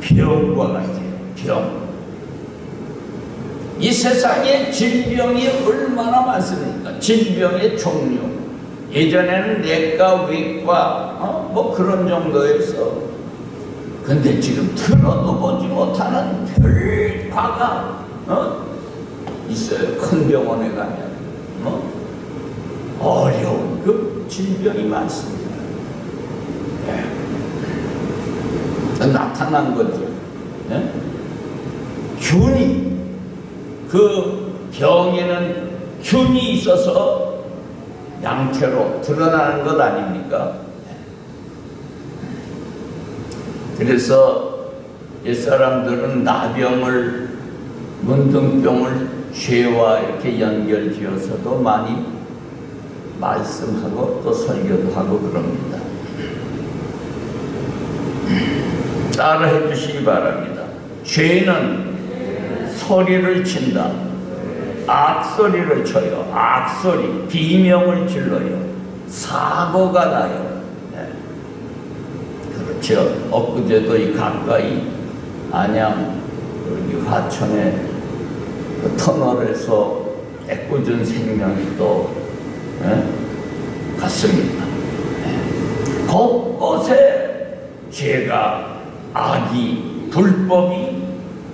병과 같아요. 병. 이 세상에 질병이 얼마나 많습니까? 질병의 종류. 예전에는 내과, 외과, 그런 정도에서. 근데 지금 들어도 보지 못하는 별과가, 있어요. 큰 병원에 가면. 어려운 그 질병이 많습니다. 네. 나타난 거죠. 네? 균이, 그 병에는 균이 있어서 양태로 드러나는 것 아닙니까? 그래서 옛사람들은 나병을, 문둥병을 죄와 이렇게 연결지어서도 많이 말씀하고 또 설교도 하고 그럽니다. 따라해 주시기 바랍니다. 죄는 소리를 친다. 악소리를 쳐요. 악소리, 비명을 질러요. 사고가 나요. 네. 그렇죠. 엊그제도 이 가까이 안양 여기 화천에 그 터널에서 애꿎은 생명이 또 갔습니다. 네. 곳곳에 죄가, 악이, 불법이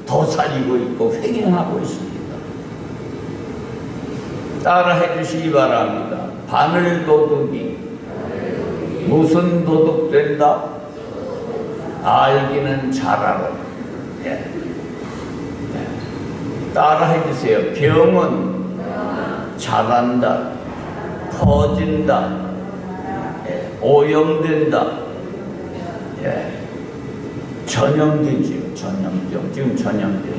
도사리고 있고 횡행하고 있습니다. 따라해 주시기 바랍니다. 바늘 도둑이 무슨 도둑 된다? 알기는 잘하라. 예. 예. 따라해 주세요. 병은 잘한다. 퍼진다. 예, 오염된다. 예, 전염되지요. 전염병. 지금 전염돼요.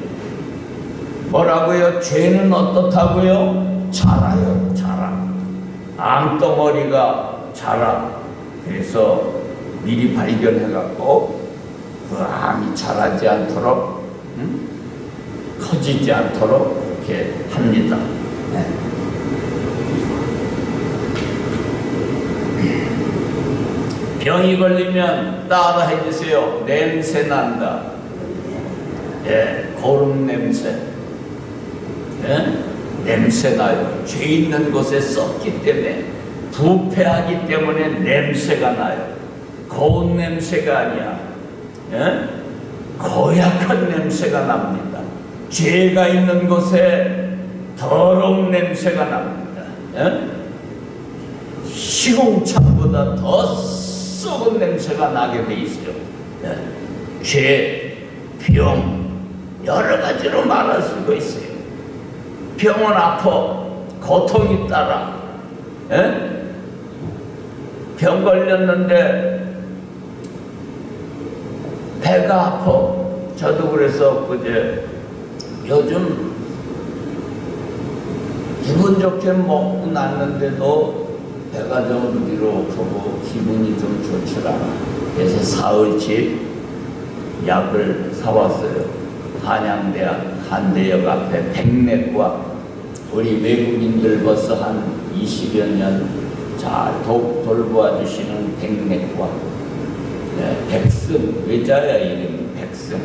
뭐라고요? 죄는 어떻다고요? 자라요. 자라. 암덩어리가 자라. 그래서 미리 발견해갖고 그 암이 자라지 않도록 커지지 않도록 이렇게 합니다. 네. 병이 걸리면 따라 해주세요. 냄새 난다. 예, 고름 냄새. 예? 냄새 나요. 죄 있는 곳에 썩기 때문에, 부패하기 때문에 냄새가 나요. 고운 냄새가 아니야. 예? 고약한 냄새가 납니다. 죄가 있는 곳에 더러운 냄새가 납니다. 예? 시궁창보다 더 썩은 냄새가 나게 돼 있어요. 예? 죄, 병, 여러 가지로 말할 수가 있어요. 병은 아파, 고통이 따라. 예? 병 걸렸는데 배가 아파. 저도 그래서 그제 요즘 기분 좋게 먹고 났는데도 배가 좀 위로하고 기분이 좀 좋지 않아. 그래서 사흘치 약을 사왔어요. 한양대학 한대역 앞에 백내과, 우리 외국인들 벌써 한 20여 년 잘 돌보아 주시는 백내과. 네, 백승, 외자야 이름이 백승.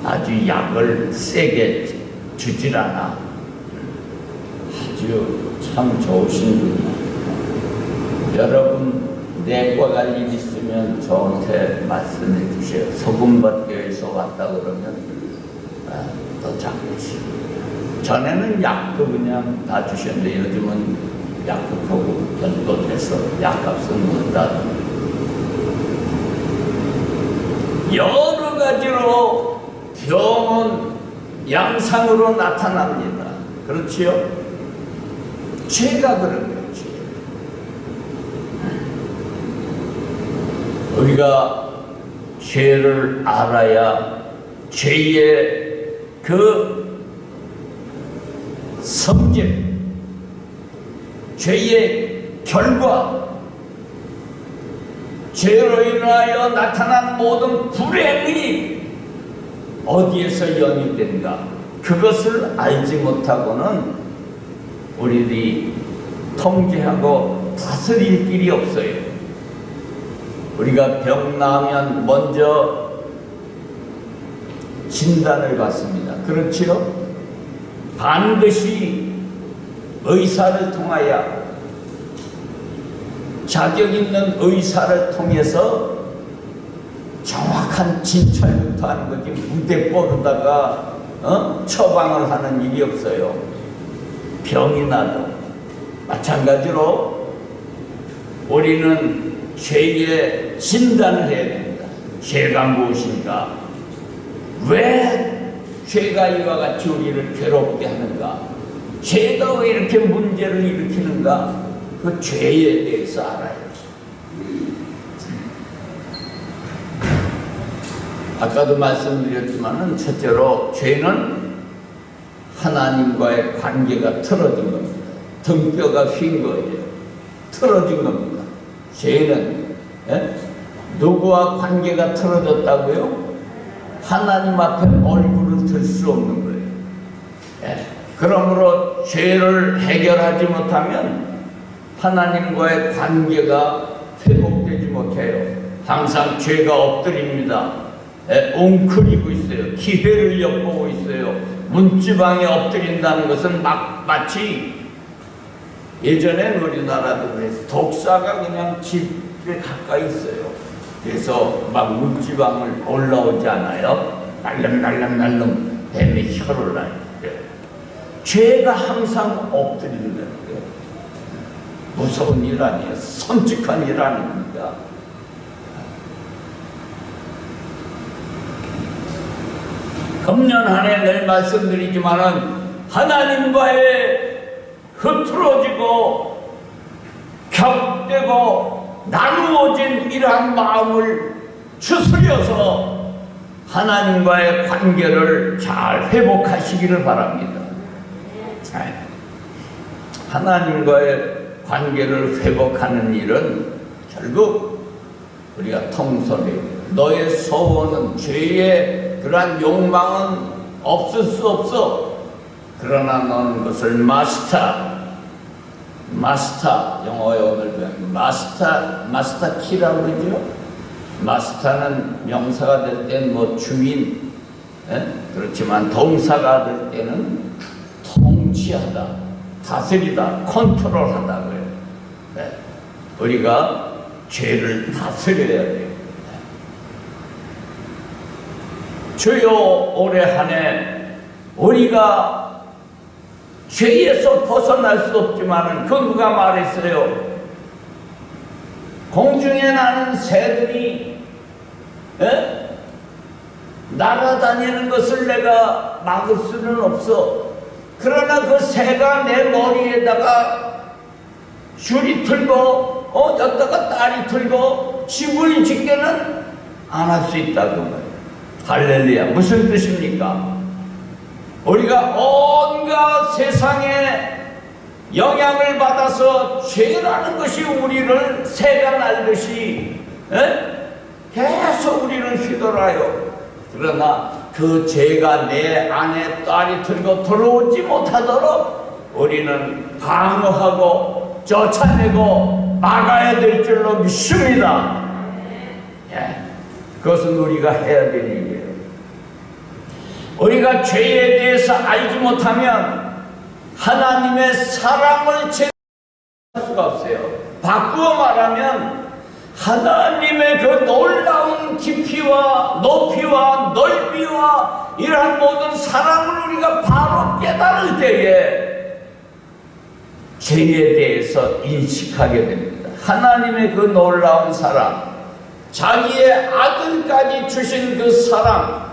아주 약을 세게 주질 않아. 아주 참 좋으신 분이야. 여러분 내과 갈 일 있으면 저한테 말씀해 주세요. 소금밭교에서 왔다 그러면 더 작으시. 전에는 약도 그냥 다 주셨는데 요즘은 약국하고 연동해서 약값은 못다. 여러 가지로 병은 양상으로 나타납니다. 그렇지요? 죄가 그런 거예요. 죄. 우리가 죄를 알아야 죄의 그 성질, 죄의 결과, 죄로 인하여 나타난 모든 불행이 어디에서 연유된가, 그것을 알지 못하고는 우리들이 통제하고 다스릴 길이 없어요. 우리가 병 나면 먼저 진단을 받습니다. 그렇지요? 반드시 의사를 통하여, 자격 있는 의사를 통해서 정확한 진찰부터 하는 거지, 무대 뻗다가 처방을 하는 일이 없어요. 병이 나도 마찬가지로 우리는 죄의 진단을 해야 됩니다. 죄가 무엇인가? 왜 죄가 이와 같이 우리를 괴롭게 하는가? 죄가 왜 이렇게 문제를 일으키는가? 그 죄에 대해서 알아야 돼. 아까도 말씀드렸지만은 첫째로 죄는 하나님과의 관계가 틀어진 겁니다. 등뼈가 휜 거예요. 틀어진 겁니다. 죄는 누구와 관계가 틀어졌다고요? 하나님 앞에 얼굴을 들 수 없는 거예요. 그러므로 죄를 해결하지 못하면 하나님과의 관계가 회복되지 못해요. 항상 죄가 엎드립니다. 웅크리고 있어요. 기회를 엿보고 있어요. 문지방에 엎드린다는 것은 마치 예전엔 우리나라도 그래서 독사가 그냥 집에 가까이 있어요. 그래서 막 문지방을 올라오지 않아요. 날름날름 뱀이 혀를 나요. 죄가 항상 엎드린다는 거예요. 무서운 일 아니에요. 섬뜩한 일 아닙니까? 금년 한 해 늘 말씀드리지만은 하나님과의 흐트러지고 격되고 나누어진 이러한 마음을 추스려서 하나님과의 관계를 잘 회복하시기를 바랍니다. 하나님과의 관계를 회복하는 일은 결국 우리가 통솔해요. 너의 소원은, 죄의 그러한 욕망은 없을 수 없어. 그러나 너는 그것을 마스터, 영어에 오늘 배운 마스터 키라고 그러죠. 마스터는 명사가 될 때는 뭐 주인, 그렇지만 동사가 될 때는 통치하다, 다스리다, 컨트롤하다 그래요. 우리가 죄를 다스려야 돼요. 주여, 올해 한 해 우리가 죄에서 벗어날 수 없지만은 그 누가 말했어요? 공중에 나는 새들이 날아다니는 것을 내가 막을 수는 없어. 그러나 그 새가 내 머리에다가 줄이 틀고 여기다가 딸이 틀고 집을 짓게는 안 할 수 있다고 말이에요. 할렐루야. 무슨 뜻입니까? 우리가 온갖 세상에 영향을 받아서 죄라는 것이 우리를 새가 날듯이 계속 우리를 휘돌아요. 그러나 그 죄가 내 안에 딸이 들고 들어오지 못하도록 우리는 방어하고 쫓아내고 막아야 될 줄로 믿습니다. 그것은 우리가 해야 될 일이에요. 우리가 죄에 대해서 알지 못하면 하나님의 사랑을 제대로 할 수가 없어요. 바꾸어 말하면 하나님의 그 놀라운 깊이와 높이와 넓이와 이러한 모든 사랑을 우리가 바로 깨달을 때에 죄에 대해서 인식하게 됩니다. 하나님의 그 놀라운 사랑, 자기의 아들까지 주신 그 사랑,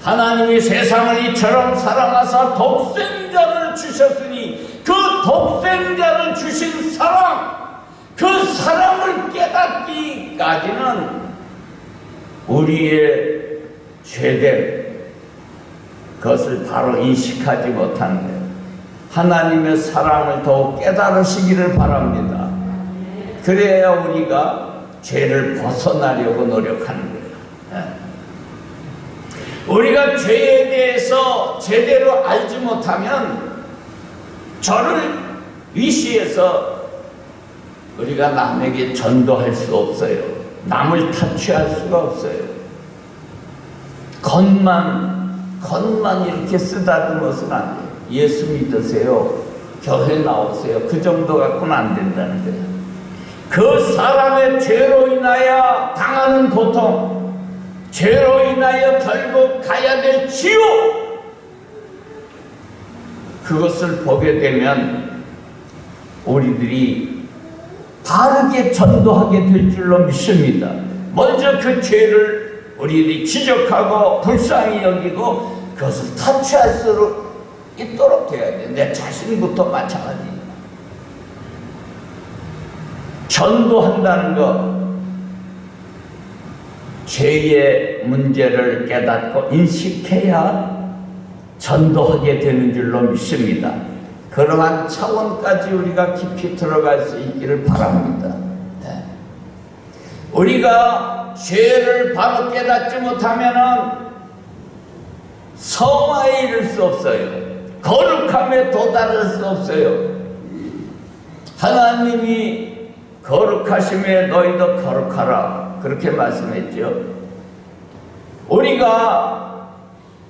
하나님이 세상을 이처럼 사랑하사 독생자를 주셨으니 그 독생자를 주신 사랑, 그 사랑을 깨닫기까지는 우리의 죄된 것을 바로 인식하지 못하는 거예요. 하나님의 사랑을 더욱 깨달으시기를 바랍니다. 그래야 우리가 죄를 벗어나려고 노력하는 거예요. 우리가 죄에 대해서 제대로 알지 못하면 저를 위시해서 우리가 남에게 전도할 수 없어요. 남을 타취할 수가 없어요. 겉만 이렇게 쓰다듬어서는 안 돼요. 예수 믿으세요. 교회 나오세요. 그 정도 갖고는 안 된다는 거예요. 그 사람의 죄로 인하여 당하는 고통, 죄로 인하여 결국 가야 될 지옥, 그것을 보게 되면 우리들이 바르게 전도하게 될 줄로 믿습니다. 먼저 그 죄를 우리들이 지적하고 불쌍히 여기고 그것을 타치할 수 있도록 돼야 돼. 내 자신부터 마찬가지입니다. 전도한다는 것, 죄의 문제를 깨닫고 인식해야 전도하게 되는 줄로 믿습니다. 그러한 차원까지 우리가 깊이 들어갈 수 있기를 바랍니다. 우리가 죄를 바로 깨닫지 못하면 성화에 이를 수 없어요. 거룩함에 도달할 수 없어요. 하나님이 거룩하심에 너희도 거룩하라, 그렇게 말씀했죠. 우리가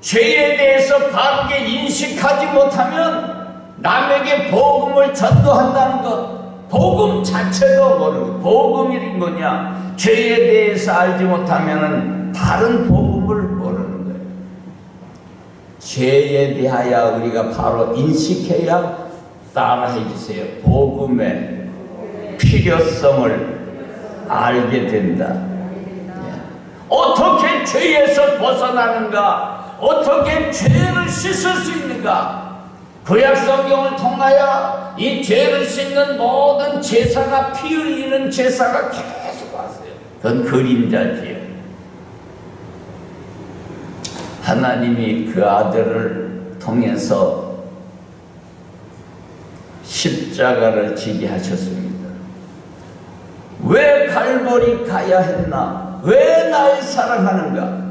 죄에 대해서 바르게 인식하지 못하면 남에게 복음을 전도한다는 것, 복음 자체도 모르고, 복음이 뭐냐, 죄에 대해서 알지 못하면 바른 복음을 모르는 거예요. 죄에 대하여 우리가 바로 인식해야 따라해 주세요. 복음의 필요성을 알게 된다. 어떻게 죄에서 벗어나는가? 어떻게 죄를 씻을 수 있는가? 구약 성경을 통하여 이 죄를 씻는 모든 제사가 피 흘리는 제사가 계속 왔어요. 그건 그림자지요. 하나님이 그 아들을 통해서 십자가를 지게 하셨습니다. 왜 갈보리 가야 했나? 왜 날 사랑하는가?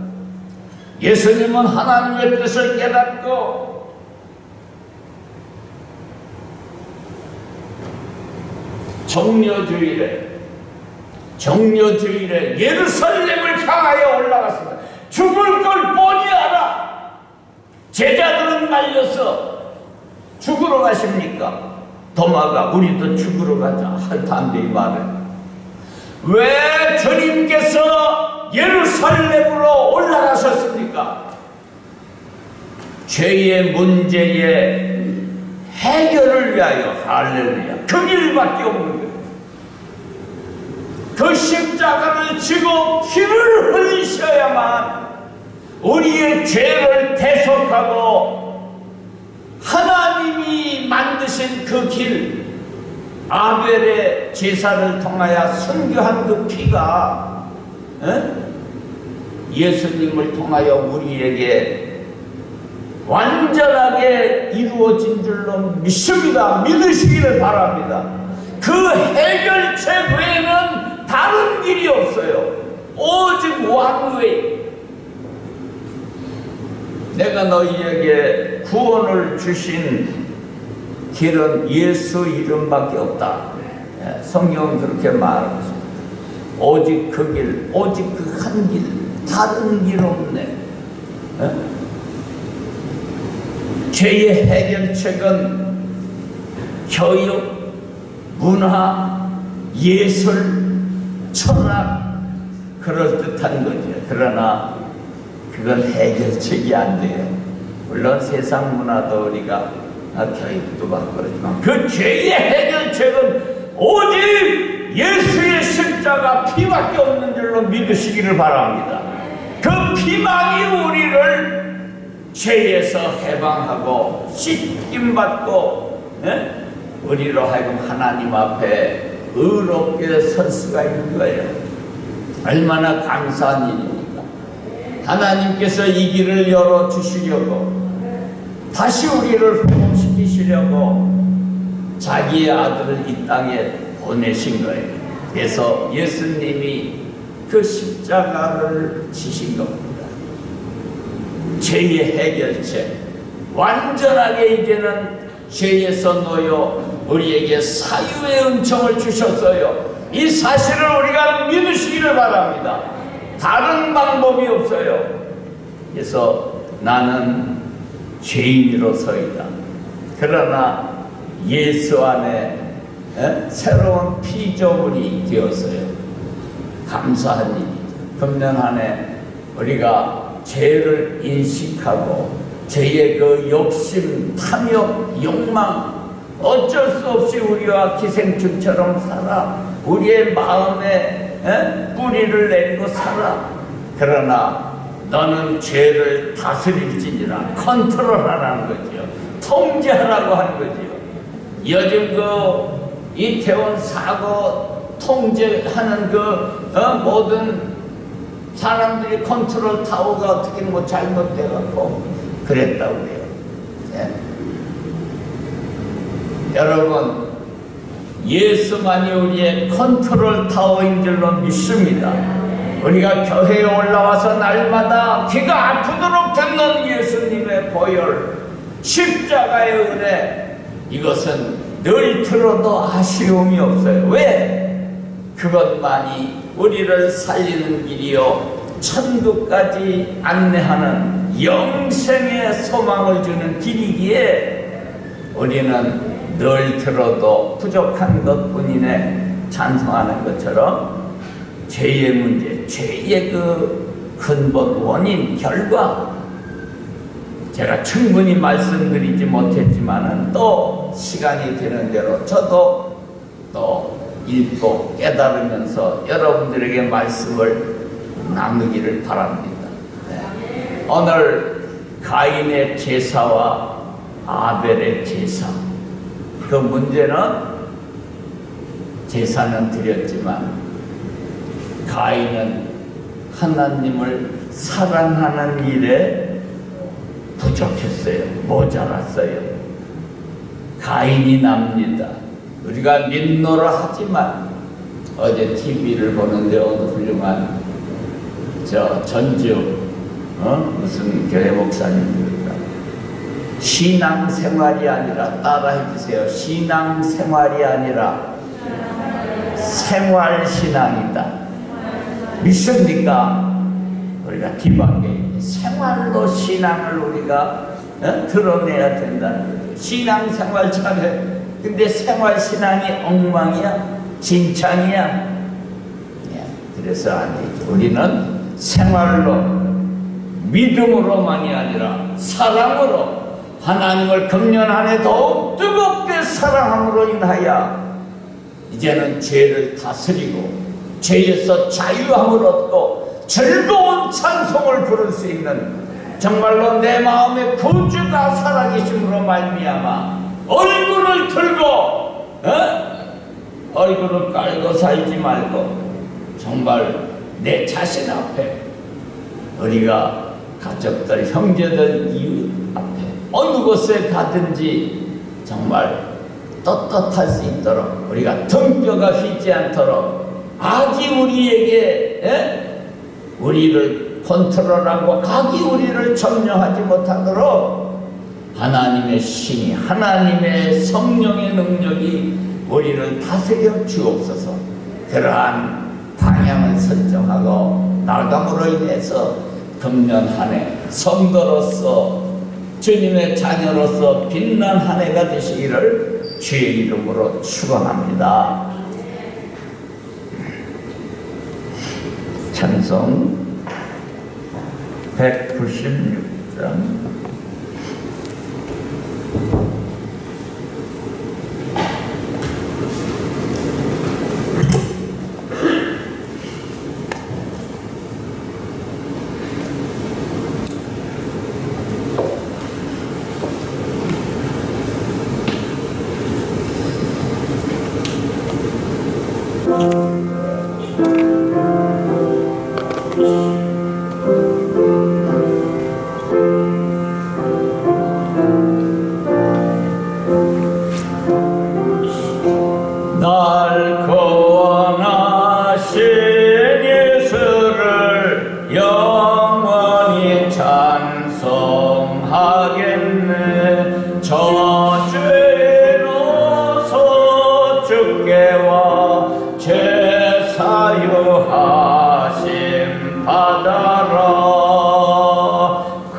예수님은 하나님의 뜻을 깨닫고 정려주일에 예루살렘을 향하여 올라갔습니다. 죽을 걸 뻔히 알아. 제자들은 말려서 죽으러 가십니까? 도마가 우리도 죽으러 가자. 할탄데 이 말은 왜 주님께서 예루살렘으로 올라가셨습니까? 죄의 문제의 해결을 위하여. 할렐루야. 그 길밖에 없는 거예요. 그 십자가를 지고 피를 흘리셔야만 우리의 죄를 대속하고 하나님이 만드신 그 길, 아벨의 제사를 통하여 순교한 그 피가 예수님을 통하여 우리에게 완전하게 이루어진 줄로 믿습니다. 믿으시기를 바랍니다. 그 해결책 외에는 다른 길이 없어요. 오직 왕웨이. 내가 너희에게 구원을 주신 길은 예수 이름밖에 없다. 성경은 그렇게 말하고 있습니다. 오직 그 길, 오직 그 한 길, 다른 길 없네. 죄의 해결책은 교육, 문화, 예술, 철학, 그럴듯한 거죠. 그러나 그건 해결책이 안 돼요. 물론 세상 문화도 우리가 교육도 받고 그렇지만 그 죄의 해결책은 오직 예수의 십자가 피밖에 없는 줄로 믿으시기를 바랍니다. 그 피만이 우리를 죄에서 해방하고 씻김받고 우리로 하여금 하나님 앞에 의롭게 설 수가 있는 거예요. 얼마나 감사한 일입니까? 하나님께서 이 길을 열어주시려고 다시 우리를 회복시키시려고 자기의 아들을 이 땅에 보내신 거예요. 그래서 예수님이 그 십자가를 지신 겁니다. 죄의 해결책, 완전하게 이제는 죄에서 놓여 우리에게 사유의 은총을 주셨어요. 이 사실을 우리가 믿으시기를 바랍니다. 다른 방법이 없어요. 그래서 나는 죄인으로서이다. 그러나 예수 안에 새로운 피조물이 되었어요. 감사한 일이죠. 금년 한 해 우리가 죄를 인식하고 죄의 그 욕심, 탐욕, 욕망 어쩔 수 없이 우리와 기생충처럼 살아. 우리의 마음에 뿌리를 내리고 살아. 그러나 너는 죄를 다스릴지니라. 컨트롤하라는 거죠. 통제하라고 하는 거죠. 요즘 그 이태원 사고 통제하는 그 모든 사람들이 컨트롤 타워가 어떻게 뭐 잘못돼갖고 그랬다고 그래요. 여러분, 예수만이 우리의 컨트롤 타워인 줄로 믿습니다. 우리가 교회에 올라와서 날마다 귀가 아프도록 듣는 예수님의 보혈, 십자가의 은혜, 이것은 늘 들어도 아쉬움이 없어요. 왜? 그것만이 우리를 살리는 길이요 천국까지 안내하는 영생의 소망을 주는 길이기에 우리는 늘 들어도 부족한 것뿐이네 찬송하는 것처럼 죄의 문제, 죄의 그 근본, 원인, 결과 제가 충분히 말씀드리지 못했지만은 또 시간이 되는 대로 저도 또 읽고 깨달으면서 여러분들에게 말씀을 나누기를 바랍니다. 오늘 가인의 제사와 아벨의 제사. 그 문제는 제사는 드렸지만 가인은 하나님을 사랑하는 일에 부족했어요. 모자랐어요. 가인이 납니다. 우리가 믿노라 하지만 어제 TV를 보는데 어느 훌륭한 전주 무슨 교회 목사님입니까? 신앙생활이 아니라 따라해 주세요. 신앙생활이 아니라 생활신앙이다. 믿습니까? 우리가 뒤밖에 생활로 신앙을 우리가 드러내야 된다는 거죠. 신앙생활 잘해. 근데 생활신앙이 엉망이야? 진창이야? 그래서 안 되죠. 우리는 생활로 믿음으로만이 아니라 사랑으로 하나님을 금년 한 해 더욱 뜨겁게 사랑함으로 인하여 이제는 죄를 다스리고 죄에서 자유함을 얻고 즐거운 찬송을 부를 수 있는 정말로 내 마음의 구주가 살아계심으로 말미암아 얼굴을 들고 얼굴을 깔고 살지 말고 정말 내 자신 앞에 우리가 가족들, 형제들, 이웃 앞에 어느 곳에 가든지 정말 떳떳할 수 있도록 우리가 등뼈가 휘지 않도록 악이 우리에게 우리를 컨트롤하고 악이 우리를 점령하지 못하도록 하나님의 신이 하나님의 성령의 능력이 우리를 다스려 주옵소서. 그러한 방향을 설정하고 나감으로 인해서 금년 한 해 성도로서 주님의 자녀로서 빛난 한 해가 되시기를 주의 이름으로 축원합니다. 찬송 196장 날 구원하신 예수를 영원히 찬송하겠네. 저 죄로서 주께 와 제사유하심 받아라.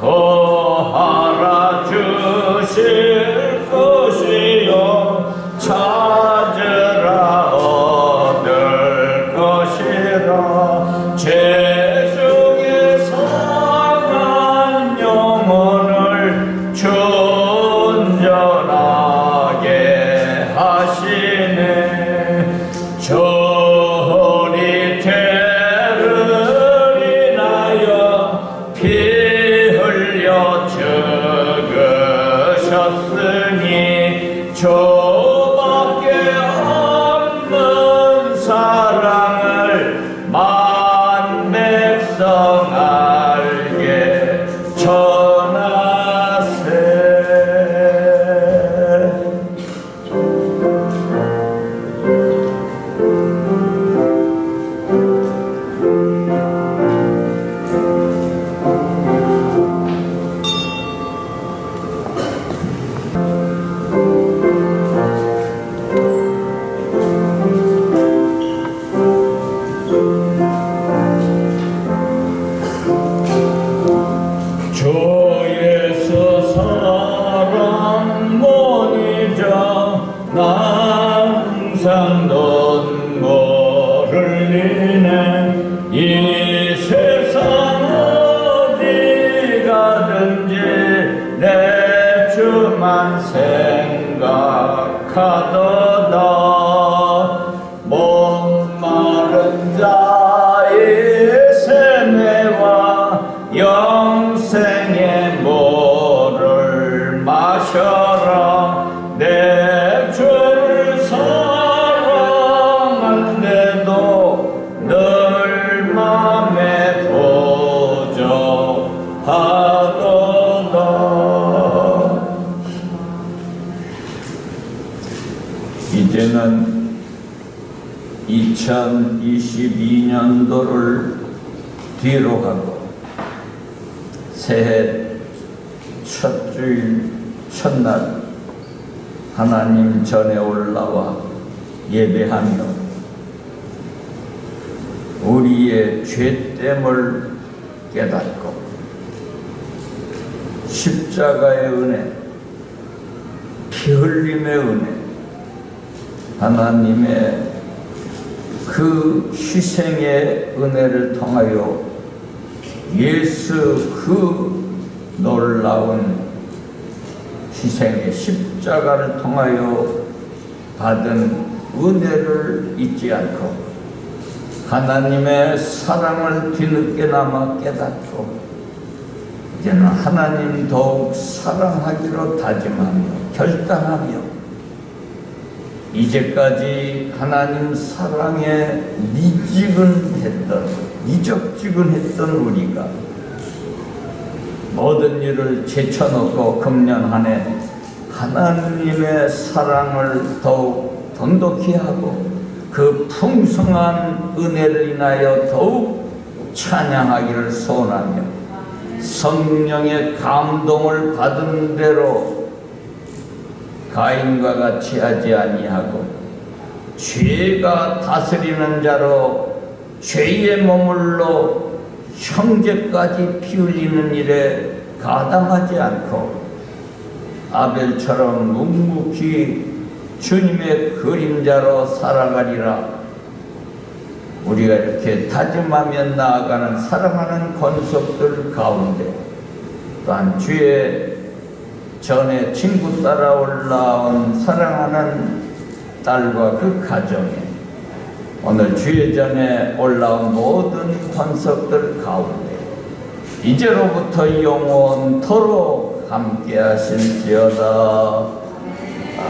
거하라 주실 것이요 찾으라 얻을 것이라. 죄 중에 상한 영혼을 존전하게 하시네. 저리 죄를 인하여 피 흘려 죽으셨으니 저밖에 없는 사랑을 만백성 알게 전하세. 주 예수 사랑 못 잊어 나 항상 눈물을 흘리네. 이 세상 어디 가든지 내 주만 생각하도다. 목마른 자의 세매와 영생의 물을 마셔 이제는 2022년도를 뒤로 가고 새해 첫 주일 첫날 하나님 전에 올라와 예배하며 우리의 죄됨을 깨닫고 십자가의 은혜, 피 흘림의 은혜, 하나님의 그 희생의 은혜를 통하여 예수 그 놀라운 희생의 십자가를 통하여 받은 은혜를 잊지 않고 하나님의 사랑을 뒤늦게나마 깨닫고 이제는 하나님 더욱 사랑하기로 다짐하며 결단하며 이제까지 하나님 사랑에 미적지근했던 우리가 모든 일을 제쳐놓고 금년 한 해 하나님의 사랑을 더욱 돈독히 하고 그 풍성한 은혜를 인하여 더욱 찬양하기를 소원하며 성령의 감동을 받은 대로 가인과 같이 하지 아니하고 죄가 다스리는 자로 죄에 머물러 형제까지 피 흘리는 일에 가담하지 않고 아벨처럼 묵묵히 주님의 그림자로 살아가리라. 우리가 이렇게 다짐하며 나아가는 사랑하는 권속들 가운데 또한 주의 전에 친구 따라 올라온 사랑하는 딸과 그 가정에 오늘 주의 전에 올라온 모든 권속들 가운데 이제로부터 영원토록 함께 하실지어다.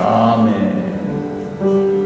아멘.